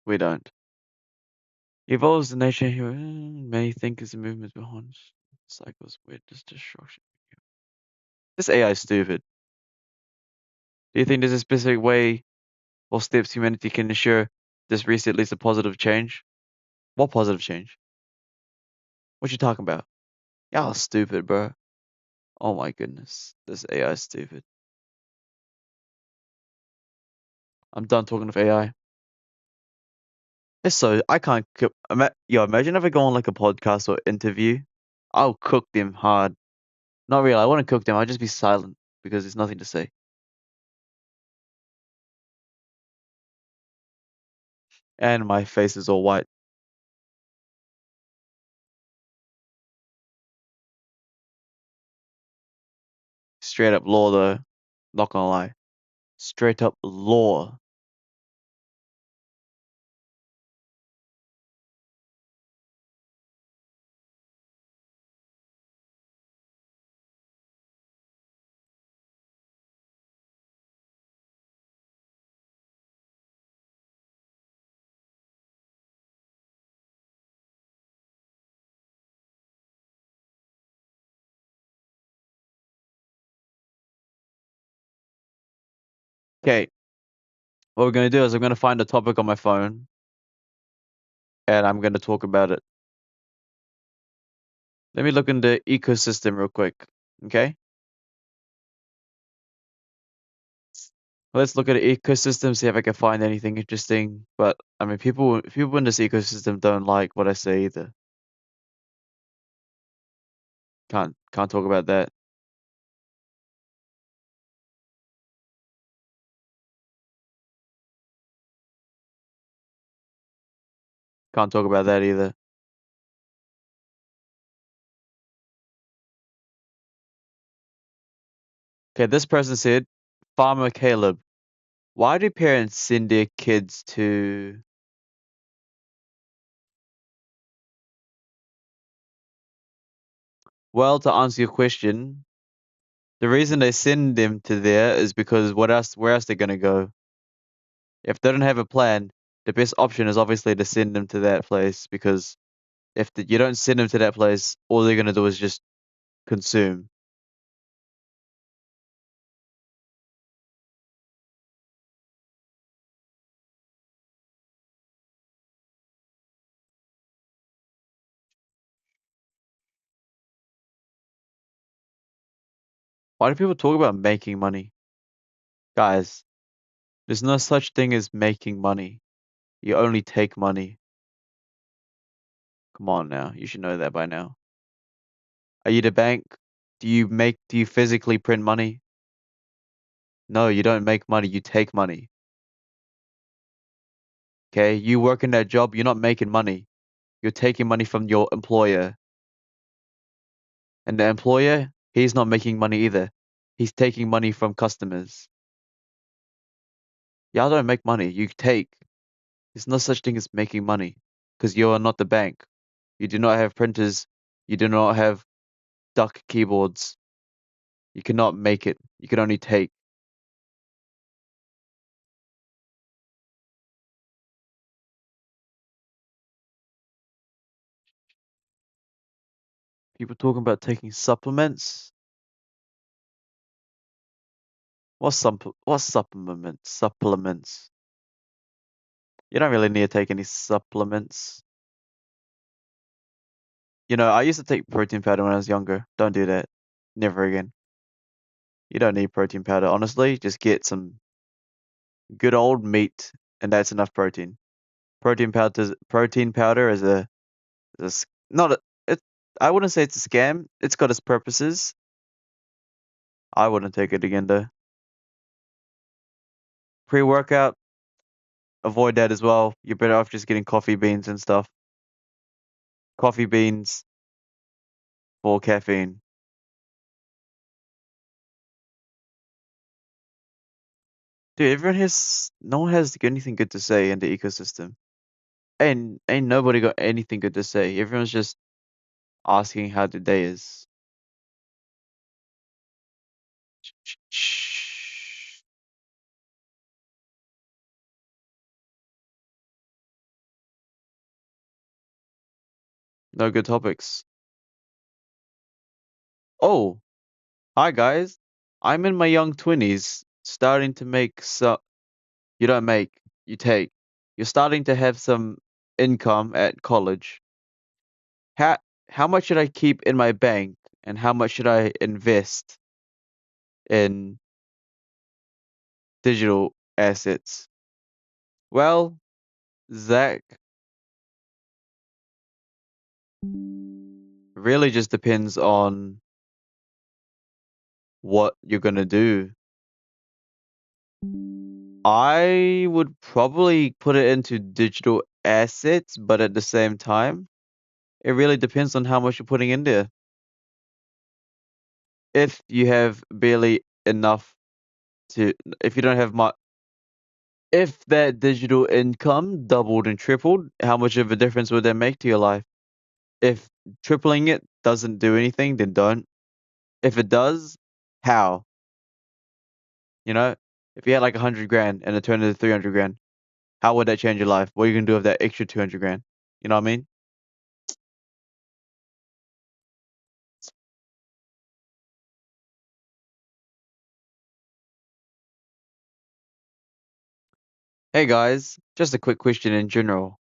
We don't. Evolves the nature here. Many thinkers and movements behind cycles with this destruction. This AI is stupid. Do you think there's a specific way or steps humanity can ensure this reset leads to positive change? What positive change? What you talking about? Y'all stupid, bro. Oh my goodness. This AI is stupid. I'm done talking with AI. It's so I can't yo, imagine if I go on like a podcast or interview. I'll cook them hard. Not really, I wouldn't cook them, I'll just be silent because there's nothing to say. And my face is all white. Straight up law though. Not gonna lie. Straight up law. Okay, what we're gonna do is I'm gonna find a topic on my phone and I'm gonna talk about it. Let me look into ecosystem real quick. Okay. Let's look at the ecosystem, see if I can find anything interesting. But I mean, people in this ecosystem don't like what I say either. Can't talk about that. Can't talk about that either. Okay, this person said, Farmer Caleb, why do parents send their kids to... Well, to answer your question, the reason they send them to there is because where else they're gonna go? If they don't have a plan, the best option is obviously to send them to that place, because if you don't send them to that place, all they're gonna do is just consume. Why do people talk about making money? Guys, there's no such thing as making money. You only take money. Come on now, you should know that by now. Are you the bank? Do you physically print money? No, you don't make money, you take money. Okay, you work in that job, you're not making money. You're taking money from your employer. And the employer, he's not making money either. He's taking money from customers. Y'all don't make money, you take. There's no such thing as making money, because you are not the bank. You do not have printers. You do not have duck keyboards. You cannot make it. You can only take. People talking about taking supplements. What's supplements? Supplements. You don't really need to take any supplements. You know, I used to take protein powder when I was younger. Don't do that. Never again. You don't need protein powder. Honestly, just get some good old meat, and that's enough protein. Protein powder is not a, it. I wouldn't say it's a scam. It's got its purposes. I wouldn't take it again though. Pre-workout, avoid that as well. You're better off just getting coffee beans and stuff. Coffee beans for caffeine. Dude, no one has anything good to say in the ecosystem. Ain't nobody got anything good to say. Everyone's just asking how the day is. No good topics. Oh, hi guys. I'm in my young 20s, starting to make you don't make, you take. You're starting to have some income at college. How how much should I keep in my bank and how much should I invest in digital assets? Well, Zach, really just depends on what you're gonna do. I would probably put it into digital assets, but at the same time, it really depends on how much you're putting in there. If you have barely enough to, if you don't have much, if that digital income doubled and tripled, how much of a difference would that make to your life? If tripling it doesn't do anything, then don't. If it does, how? You know, if you had like 100 grand and it turned into 300 grand, how would that change your life? What are you gonna do with that extra 200 grand? You know what I mean? Hey guys, just a quick question in general.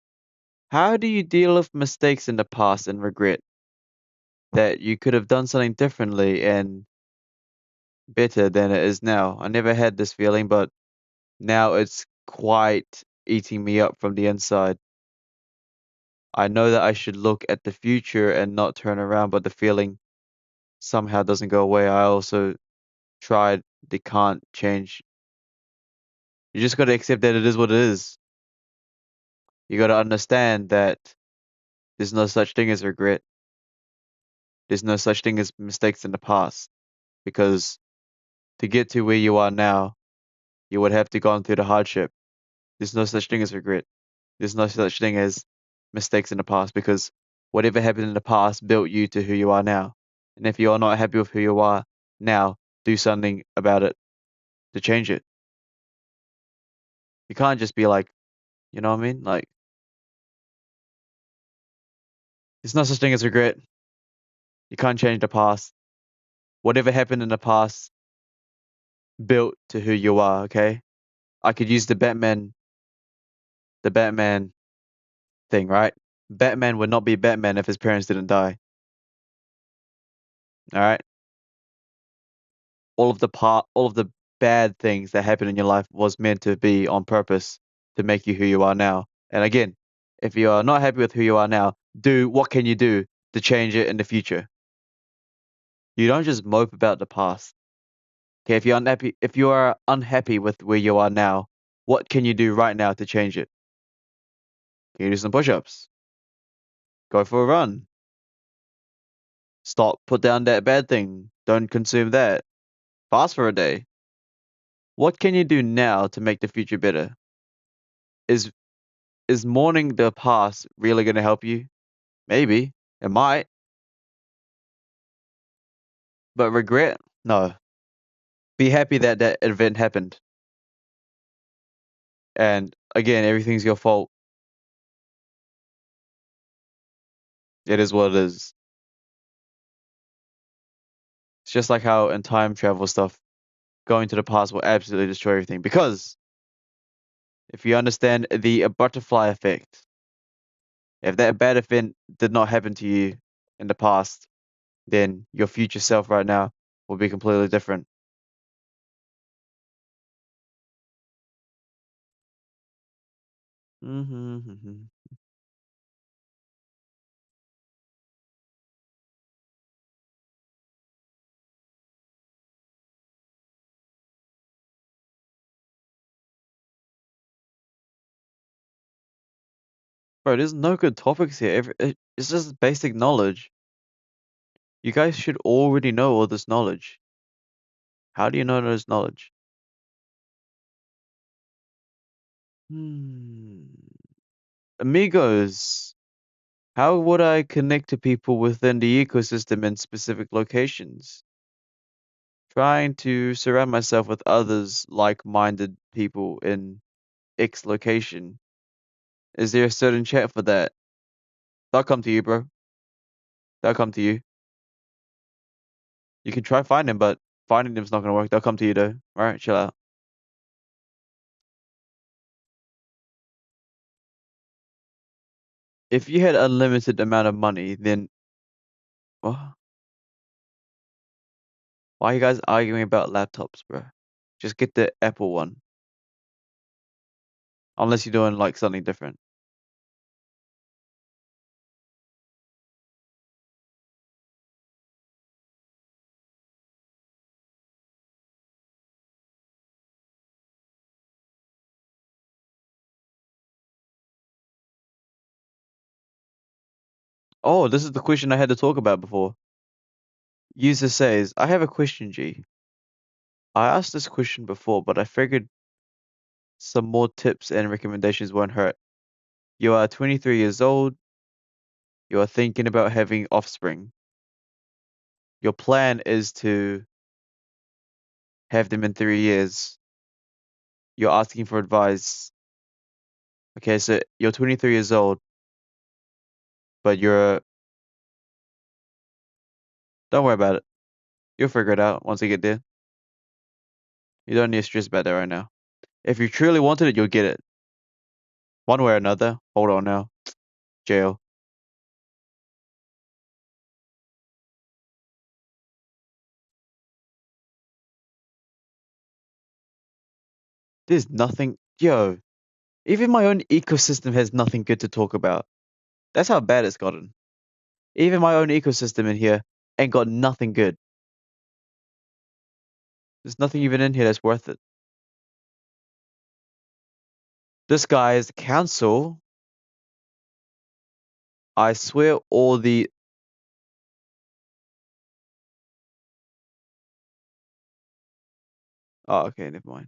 How do you deal with mistakes in the past and regret? that you could have done something differently and better than it is now. I never had this feeling, but now it's quite eating me up from the inside. I know that I should look at the future and not turn around, but the feeling somehow doesn't go away. I also tried, they can't change. You just got to accept that it is what it is. You got to understand that there's no such thing as regret. There's no such thing as mistakes in the past. Because to get to where you are now, you would have to gone through the hardship. There's no such thing as regret. There's no such thing as mistakes in the past because whatever happened in the past built you to who you are now. And if you are not happy with who you are now, do something about it to change it. You can't just be like, you know what I mean? Like, there's no such thing as regret. You can't change the past. Whatever happened in the past built to who you are, okay? I could use the Batman thing, right? Batman would not be Batman if his parents didn't die. All right? All of the bad things that happened in your life was meant to be on purpose to make you who you are now. And again, if you are not happy with who you are now, what can you do to change it in the future? You don't just mope about the past. Okay, if you are unhappy with where you are now, what can you do right now to change it? Can you do some push-ups? Go for a run. Put down that bad thing. Don't consume that. Fast for a day. What can you do now to make the future better? Is mourning the past really going to help you? Maybe. It might. But regret? No. Be happy that that event happened. And again, everything's your fault. It is what it is. It's just like how in time travel stuff, going to the past will absolutely destroy everything. Because if you understand the butterfly effect, if that bad event did not happen to you in the past, then your future self right now will be completely different. Mm-hmm. Bro, there's no good topics here. It's just basic knowledge. You guys should already know all this knowledge. How do you know this knowledge? Hmm. Amigos, how would I connect to people within the ecosystem in specific locations? Trying to surround myself with others like-minded people in X location. Is there a certain chat for that? They'll come to you, bro. They'll come to you. You can try finding them, but finding them's not gonna work. They'll come to you though. Alright, chill out. If you had unlimited amount of money, then what? Why are you guys arguing about laptops, bro? Just get the Apple one. Unless you're doing like something different. Oh, this is the question I had to talk about before. User says, I have a question, G. I asked this question before, but I figured some more tips and recommendations won't hurt. You are 23 years old. You are thinking about having offspring. Your plan is to have them in 3 years. You're asking for advice. Okay, so you're 23 years old, but don't worry about it. You'll figure it out once you get there. You don't need to stress about that right now. If you truly wanted it, you'll get it. One way or another. Hold on now. Jail. There's nothing. Yo, even my own ecosystem has nothing good to talk about. That's how bad it's gotten. Even my own ecosystem in here ain't got nothing good. There's nothing even in here that's worth it. This guy's council, I swear all the... Oh, okay, never mind.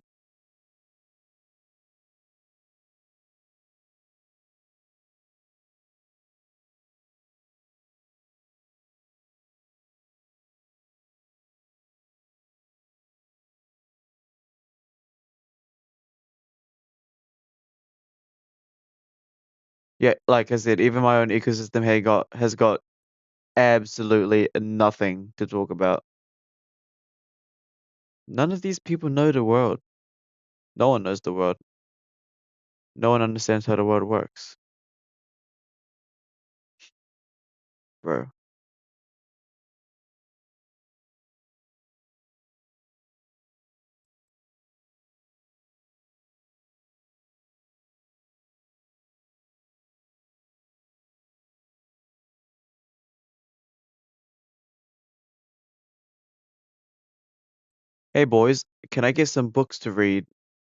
Yeah, like I said, even my own ecosystem has got absolutely nothing to talk about. None of these people know the world. No one knows the world. No one understands how the world works, bro. Hey boys, can I get some books to read?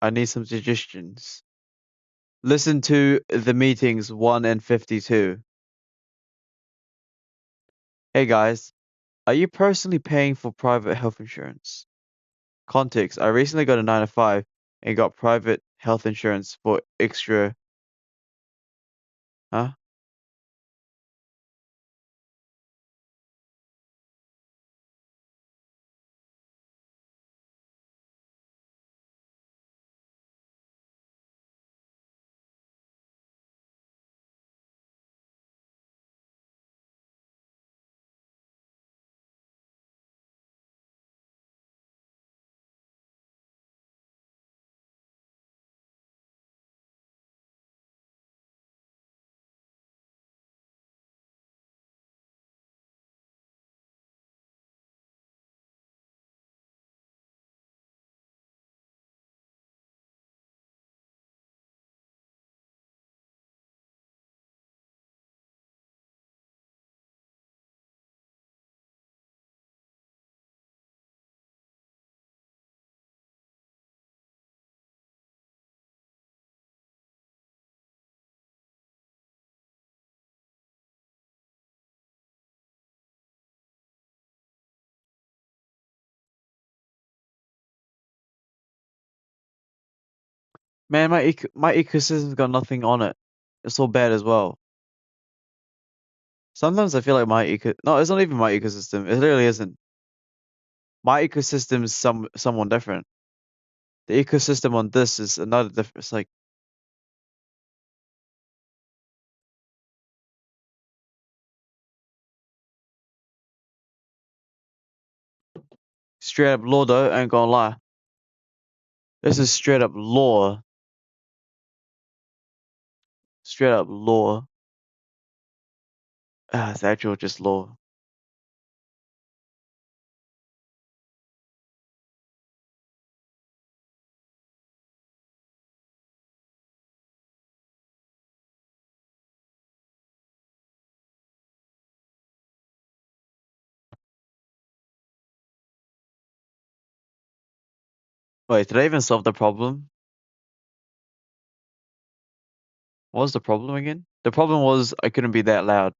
I need some suggestions. Listen to the meetings 1 and 52. Hey guys, are you personally paying for private health insurance? Context, I recently got a 9 to 5 and got private health insurance for extra... Huh? Man, my ecosystem's got nothing on it. It's all bad as well. Sometimes I feel like no, it's not even my ecosystem. It literally isn't. My ecosystem is someone different. The ecosystem on this is another different. It's like straight up law though, I ain't gonna lie. This is straight up law. Straight up law. It's actual just law. Wait, did I even solve the problem? What was the problem again? The problem was I couldn't be that loud.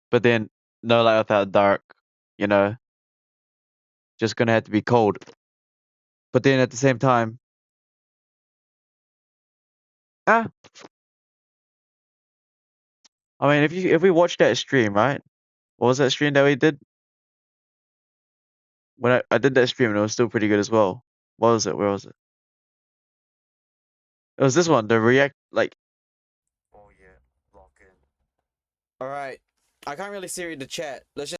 But then no light without dark, you know, just gonna have to be cold. But then at the same time, ah, I mean, if we watch that stream, right? What was that stream that we did? When I did that stream, and it was still pretty good as well. What was it? Where was it? It was this one. The react like. Oh yeah, lock in. All right, I can't really see the chat. Let's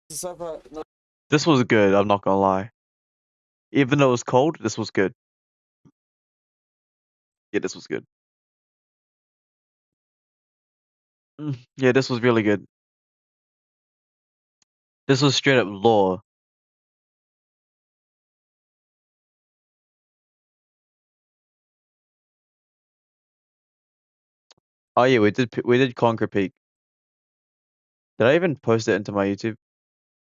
just This was good. I'm not gonna lie. Even though it was cold, this was good. Yeah, this was good. Yeah, this was really good. This was straight up lore. Oh yeah, we did Conquer Peak. Did I even post it into my YouTube?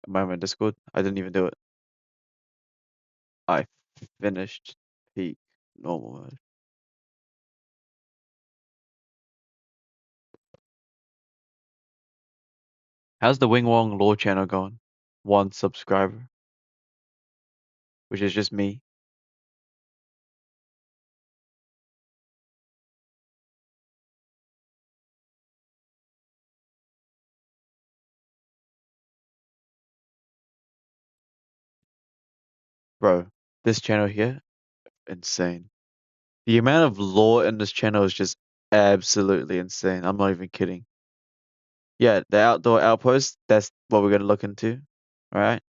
My Discord? I didn't even do it. I finished Peak normal mode. How's the Wing Wong Law channel going? 1 subscriber, which is just me. Bro, this channel here, insane. The amount of lore in this channel is just absolutely insane. I'm not even kidding. Yeah, the outdoor outpost, that's what we're gonna look into. Alright?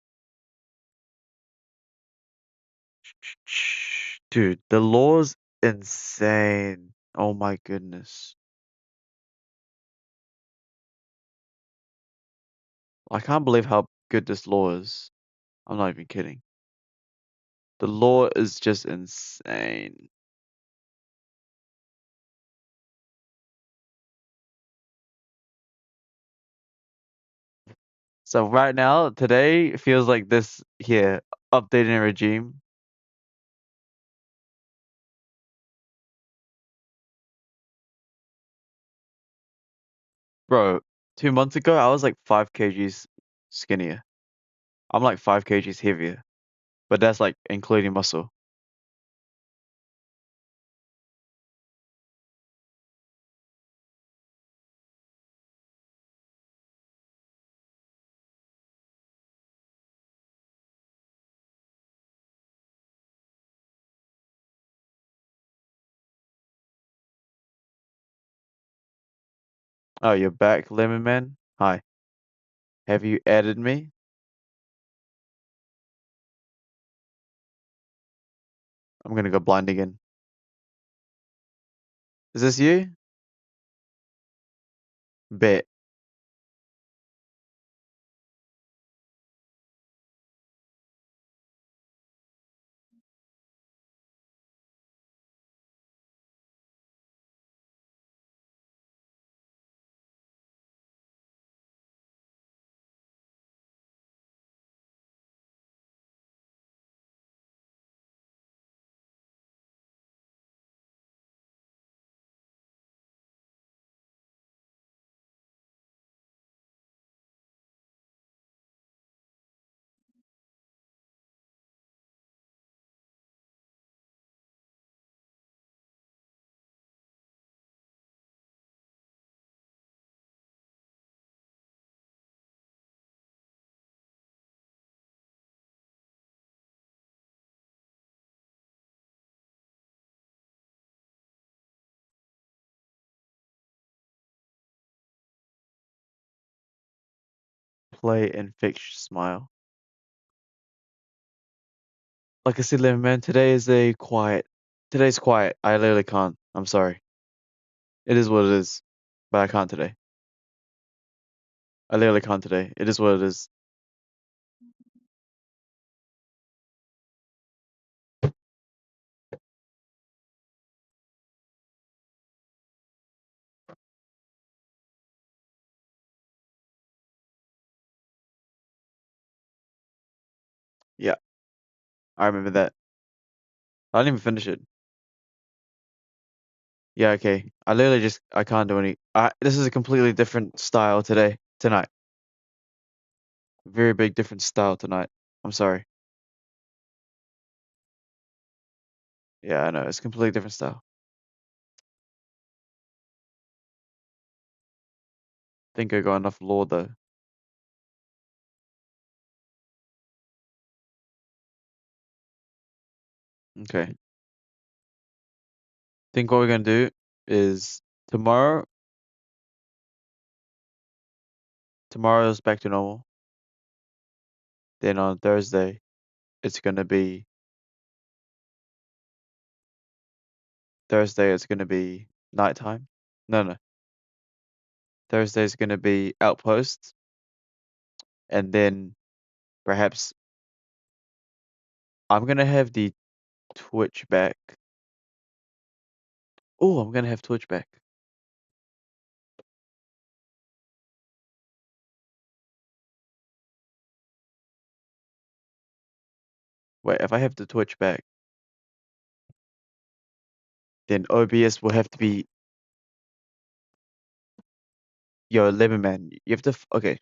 Dude, the lore's insane. Oh my goodness. I can't believe how good this lore is. I'm not even kidding. The lore is just insane. So right now, today feels like this here, updating regime. Bro, 2 months ago, I was like 5 kgs skinnier. I'm like 5 kgs heavier, but that's like including muscle. Oh, you're back, Lemon Man? Hi. Have you added me? I'm gonna go blind again. Is this you? Bet. Play and fix smile. Like I said, Lemon Man, today's quiet. I literally can't. I'm sorry. It is what it is. But I can't today. I literally can't today. It is what it is. Yeah, I remember that. I didn't even finish it. Yeah, okay. I can't do any. This is a completely different style tonight. Very big different style tonight. I'm sorry. Yeah, I know. It's a completely different style. Think I got enough lore though. Okay. Think what we're gonna do is tomorrow's back to normal. Then on Thursday, it's gonna be nighttime. No, no. Thursday's gonna be outpost, and then perhaps I'm gonna have the Twitch back. Oh, I'm gonna have Twitch back. Wait, if I have the Twitch back, then OBS will have to be. Yo, Lemon Man, you have to. Okay.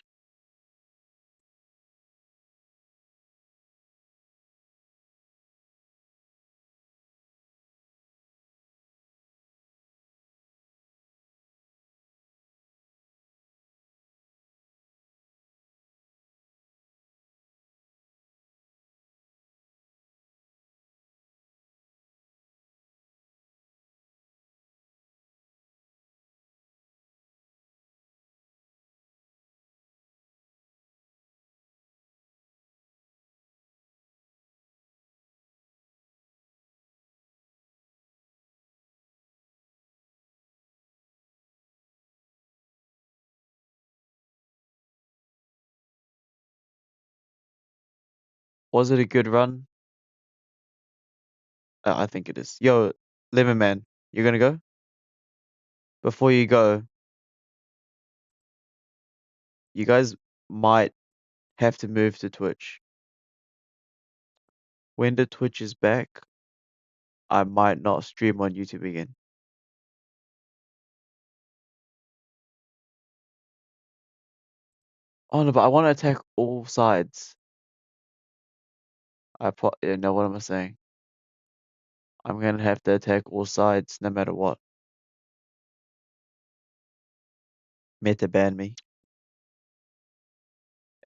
Was it a good run? I think it is. Yo, Lemon Man, you're gonna go? Before you go, you guys might have to move to Twitch. When the Twitch is back, I might not stream on YouTube again. Oh no, but I want to attack all sides. You know what am I saying? I'm gonna have to attack all sides no matter what. Meta ban me.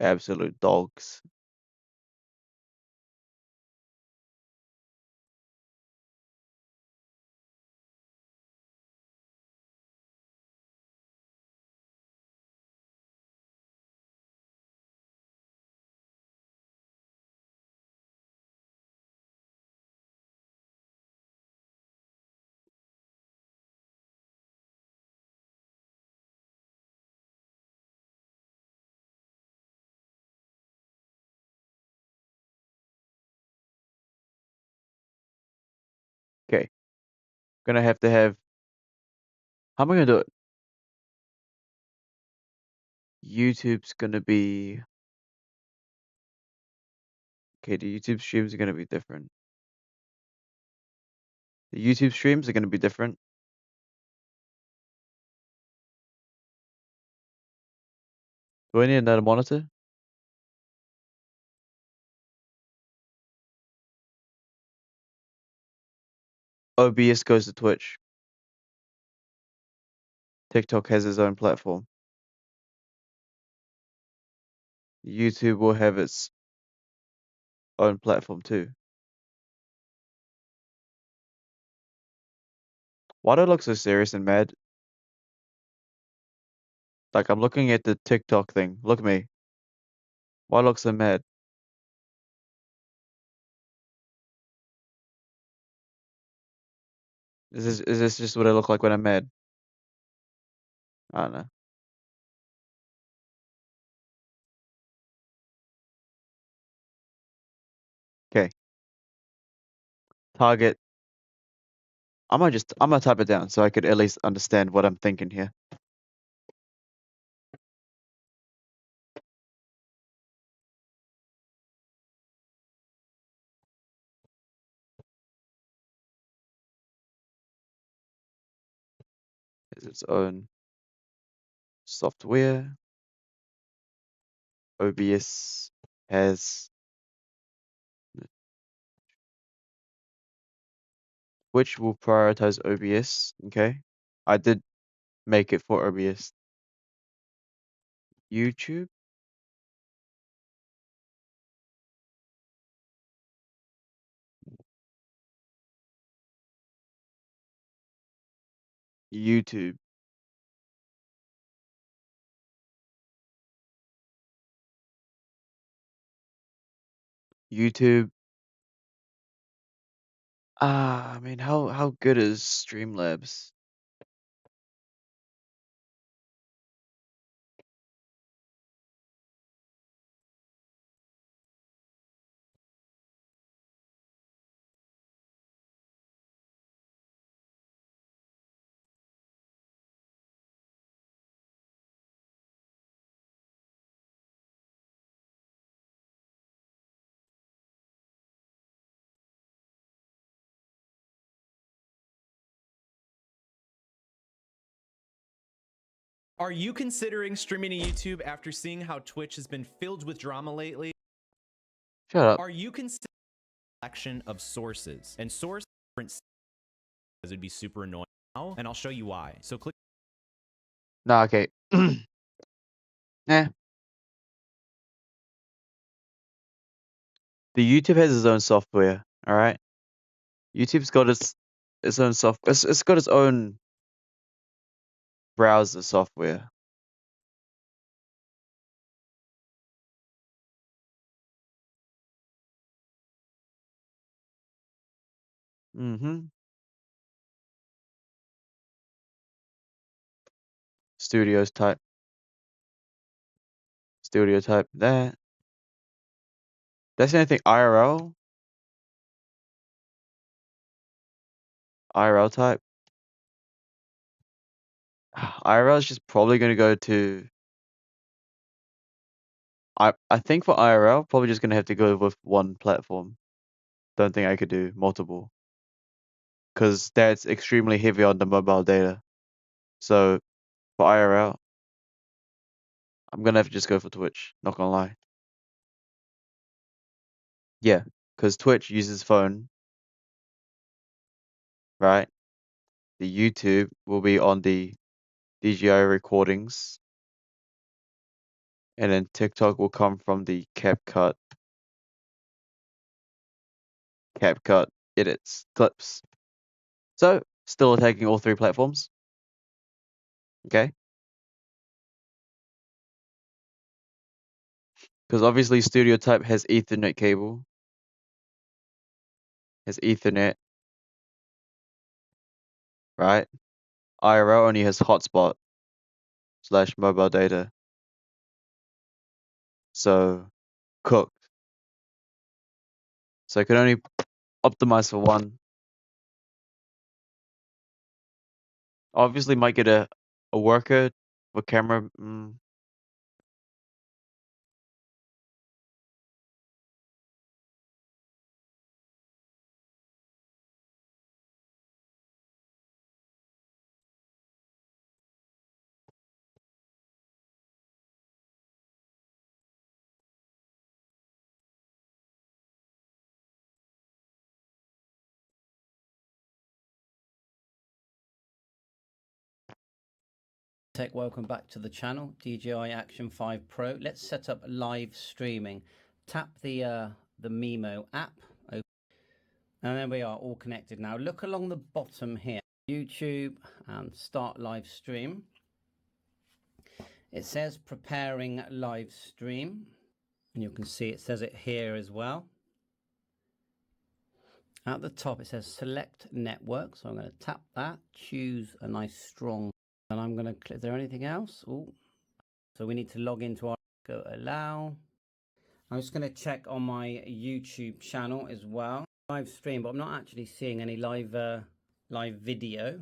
Absolute dogs. Okay. Gonna have to have. How am I gonna do it? YouTube's gonna be. Okay, the YouTube streams are gonna be different. The YouTube streams are gonna be different. Do I need another monitor? OBS goes to Twitch. TikTok has its own platform. YouTube will have its own platform too. Why do I look so serious and mad? Like I'm looking at the TikTok thing. Look at me. Why I look so mad? Is this just what I look like when I'm mad? I don't know. Okay. Target. I'm gonna type it down so I could at least understand what I'm thinking here. Has its own software. OBS has which will prioritize OBS. Okay. I did make it for OBS. YouTube. YouTube. YouTube. I mean, how good is Streamlabs? Are you considering streaming to YouTube after seeing how Twitch has been filled with drama lately? Shut up. Are you considering a collection of sources? And sources because it'd be super annoying now, and I'll show you why. So click. Nah, okay. Eh. The YouTube has its own software, alright? YouTube's got its own software. It's got its own browser software. Mm-hmm. Studio type that. That's anything IRL? IRL type? IRL is just probably gonna go to I think for IRL, probably just gonna have to go with one platform. Don't think I could do multiple. Because that's extremely heavy on the mobile data. So for IRL, I'm gonna have to just go for Twitch, not gonna lie. Yeah, because Twitch uses phone, right? The YouTube will be on the DJI recordings, and then TikTok will come from the CapCut edits, clips. So still attacking all three platforms. Okay. Because obviously Studio Type has Ethernet cable, has Ethernet, right? IRL only has hotspot / mobile data. So cooked. So I can only optimize for one. Obviously might get a worker for camera. Tech, welcome back to the channel, DJI Action 5 Pro. Let's set up live streaming. Tap the Mimo app, and there we are, all connected now. Look along the bottom here, YouTube, and start live stream. It says preparing live stream, and you can see it says it here as well. At the top it says select network, so I'm going to tap that, choose a nice strong, and I'm going to click. Is there anything else? Oh, so we need to log into our, go allow. I'm just going to check on my YouTube channel as well. Live stream, but I'm not actually seeing any live video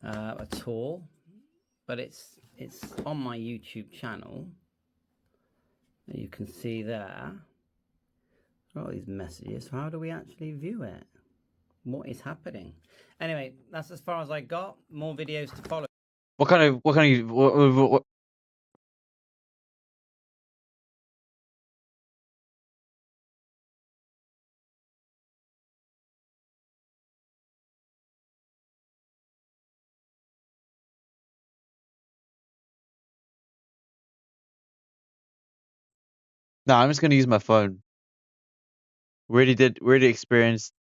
at all. But it's on my YouTube channel. You can see there. All these messages. So how do we actually view it? What is happening? Anyway, that's as far as I got. More videos to follow. What kind of what No, I'm just gonna use my phone. We already experienced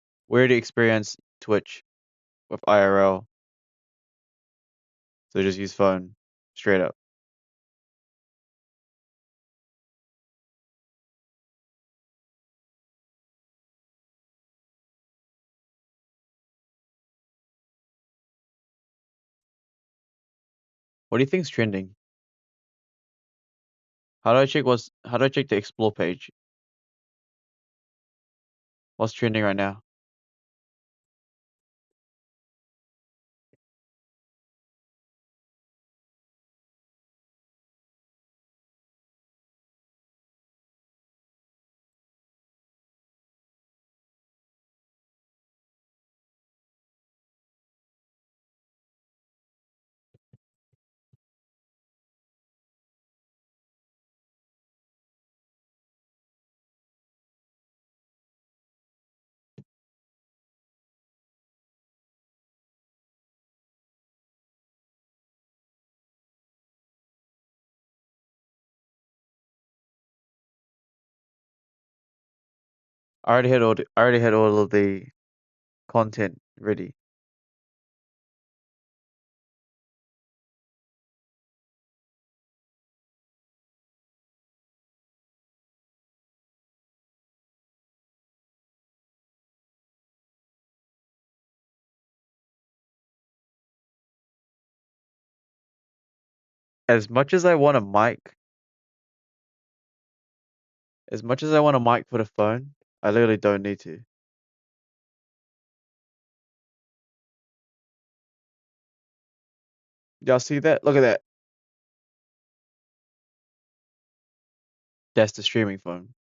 Twitch with IRL. So just use phone. Straight up. What do you think's trending? How do I check the explore page? What's trending right now? I already had all of the content ready. As much as I want a mic, for the phone, I literally don't need to. Y'all see that? Look at that. That's the streaming phone.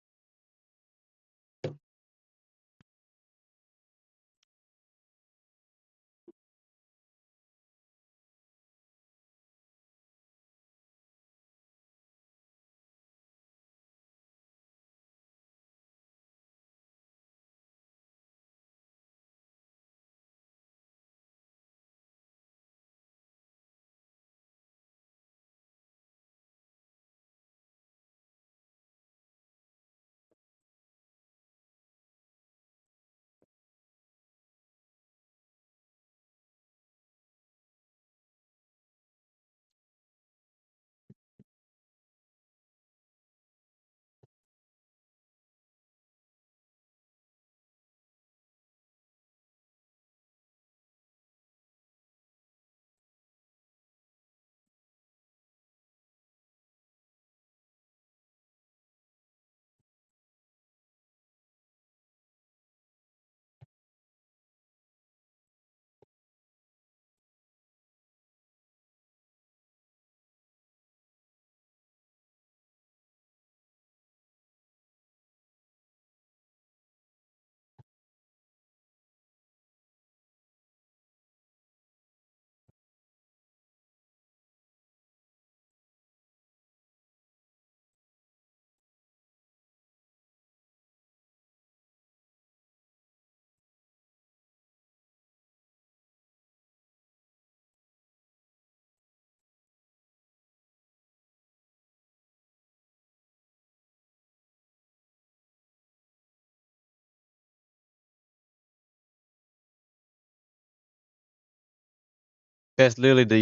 That's literally the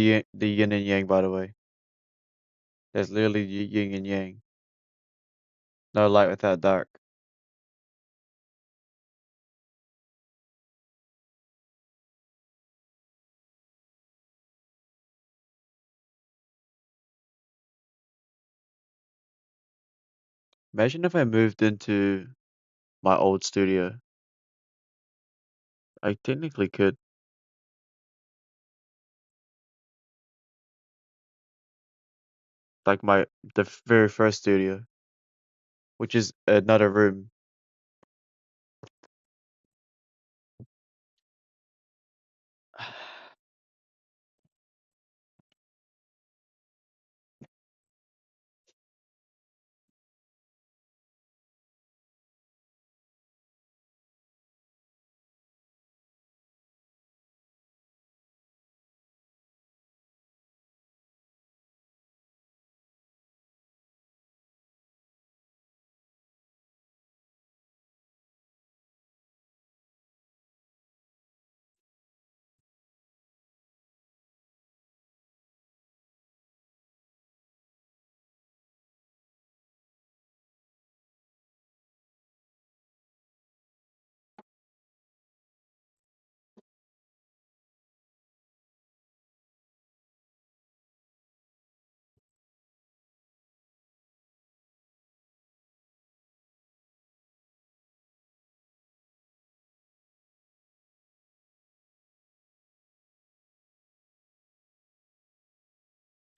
yin and yang, by the way. That's literally yin and yang. No light without dark. Imagine if I moved into my old studio. I technically could. Like the very first studio, which is another room.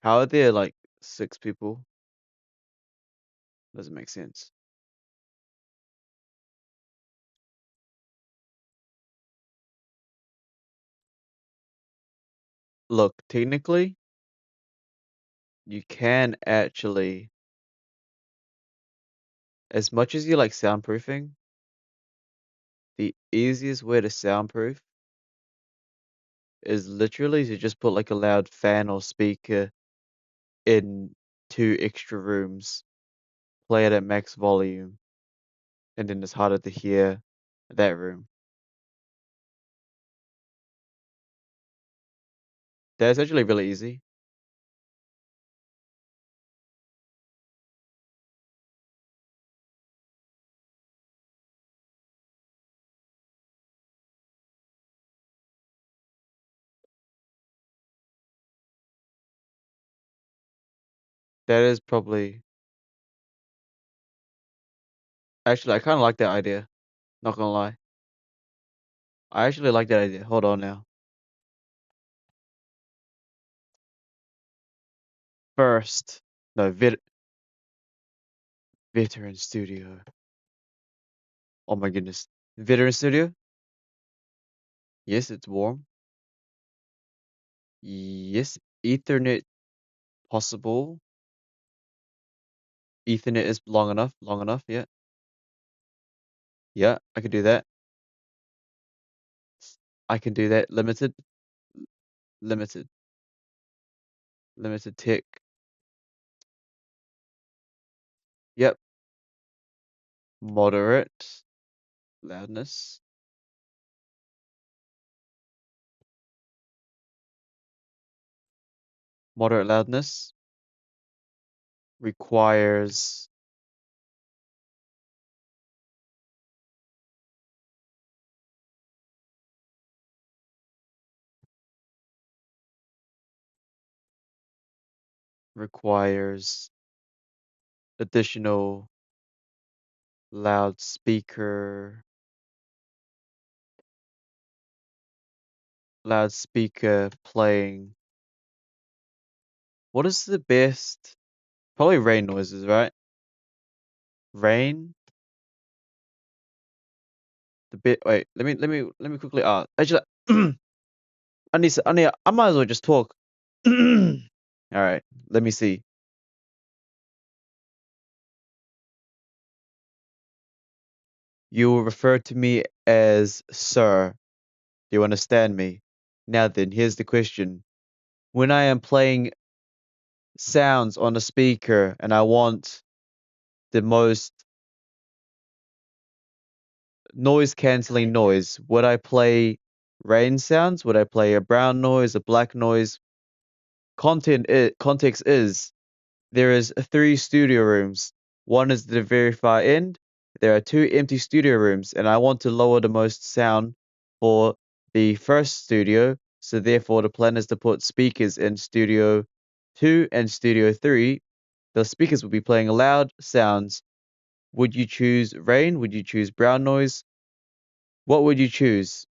How are there like 6 people? Doesn't make sense. Look, technically, you can actually, as much as you like soundproofing, the easiest way to soundproof is literally to just put like a loud fan or speaker in 2 extra rooms, play it at max volume, and then it's harder to hear that room. That's actually really easy. That is probably actually I kind of like that idea. Not gonna lie, I actually like that idea. Hold on now. First, no, Veteran Studio. Oh my goodness, Veteran Studio. Yes, it's warm. Yes, Ethernet possible. Ethernet is long enough. Long enough. Yeah. Yeah, I could do that. I can do that. Limited. Limited. Limited tick. Yep. Moderate loudness. Moderate loudness requires requires additional loudspeaker playing. What is the best? Probably rain noises, right? Rain. The bit. Wait. Let me quickly. Actually, I might as well just talk. All right. Let me see. You will refer to me as sir. Do you understand me? Now then, here's the question. When I am playing sounds on a speaker and I want the most noise cancelling noise, would I play rain sounds? Would I play a brown noise, a black noise? Context is there is 3 studio rooms. One is the very far end. There are 2 empty studio rooms, and I want to lower the most sound for the first studio. So therefore, the plan is to put speakers in Studio 2 and Studio 3. The speakers will be playing loud sounds. Would you choose rain? Would you choose brown noise? What would you choose?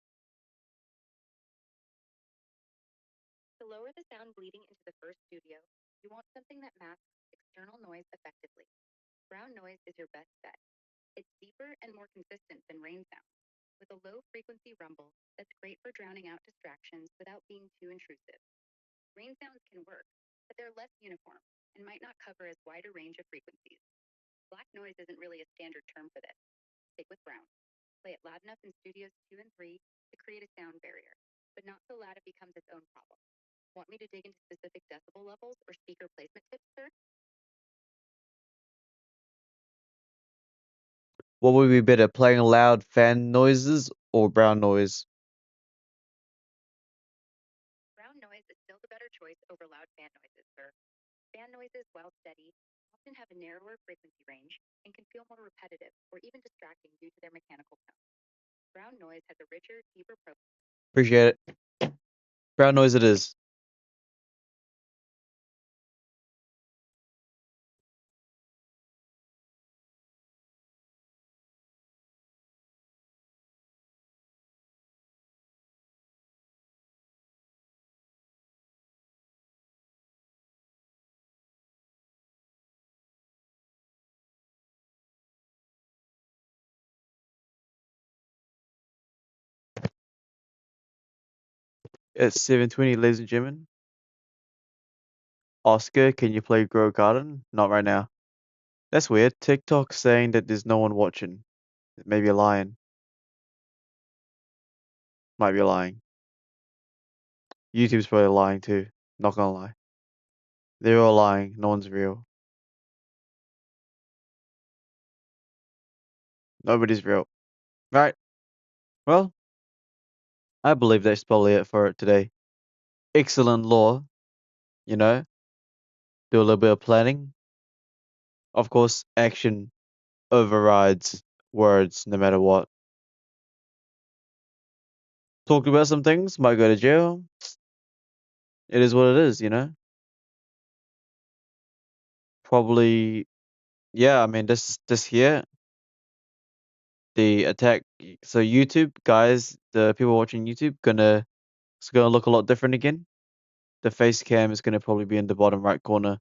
To lower the sound bleeding into the first studio, you want something that masks external noise effectively. Brown noise is your best bet. It's deeper and more consistent than rain sound, with a low frequency rumble that's great for drowning out distractions without being too intrusive. Rain sounds can work, but they're less uniform and might not cover as wide a range of frequencies. Black noise isn't really a standard term for this. Stick with brown. Play it loud enough in studios 2 and 3 to create a sound barrier, but not so loud it becomes its own problem. Want me to dig into specific decibel levels or speaker placement tips, sir? What would be better, playing loud fan noises or brown noise? Brown noise is still the better choice over loud fan noises, sir. Fan noises, while steady, often have a narrower frequency range and can feel more repetitive or even distracting due to their mechanical tone. Brown noise has a richer, deeper profile. Appreciate it. Brown noise it is. It's 7:20, ladies and gentlemen. Oscar, can you play Grow Garden? Not right now. That's weird. TikTok saying that there's no one watching. Maybe a lying. Might be lying. YouTube's probably lying too. Not gonna lie. They're all lying. No one's real. Nobody's real. Right. Well, I believe that's probably it for today. Excellent law, you know, do a little bit of planning. Of course, action overrides words no matter what. Talked about some things, might go to jail. It is what it is, you know? Probably, yeah, I mean, this here, the attack. So YouTube, guys, the people watching YouTube, it's gonna look a lot different again. The face cam is gonna probably be in the bottom right corner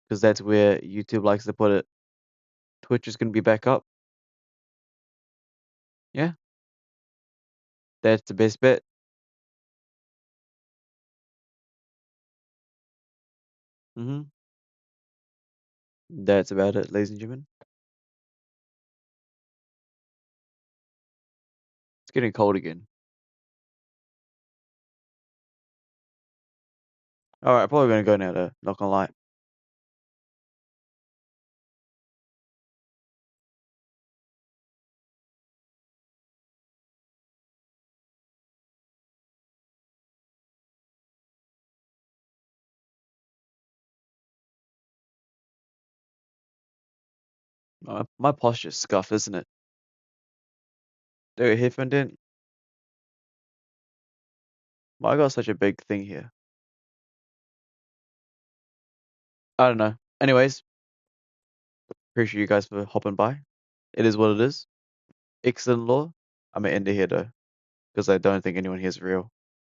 because that's where YouTube likes to put it. Twitch is gonna be back up. Yeah, that's the best bet. That's about it, ladies and gentlemen. It's getting cold again. All right, probably gonna go now though. Not gonna lie. My posture's scuffed, isn't it? Dude, headphone didn't. Why I got such a big thing here? I don't know. Anyways, appreciate you guys for hopping by. It is what it is. Excellent law. I'm gonna end it here though, because I don't think anyone here is real.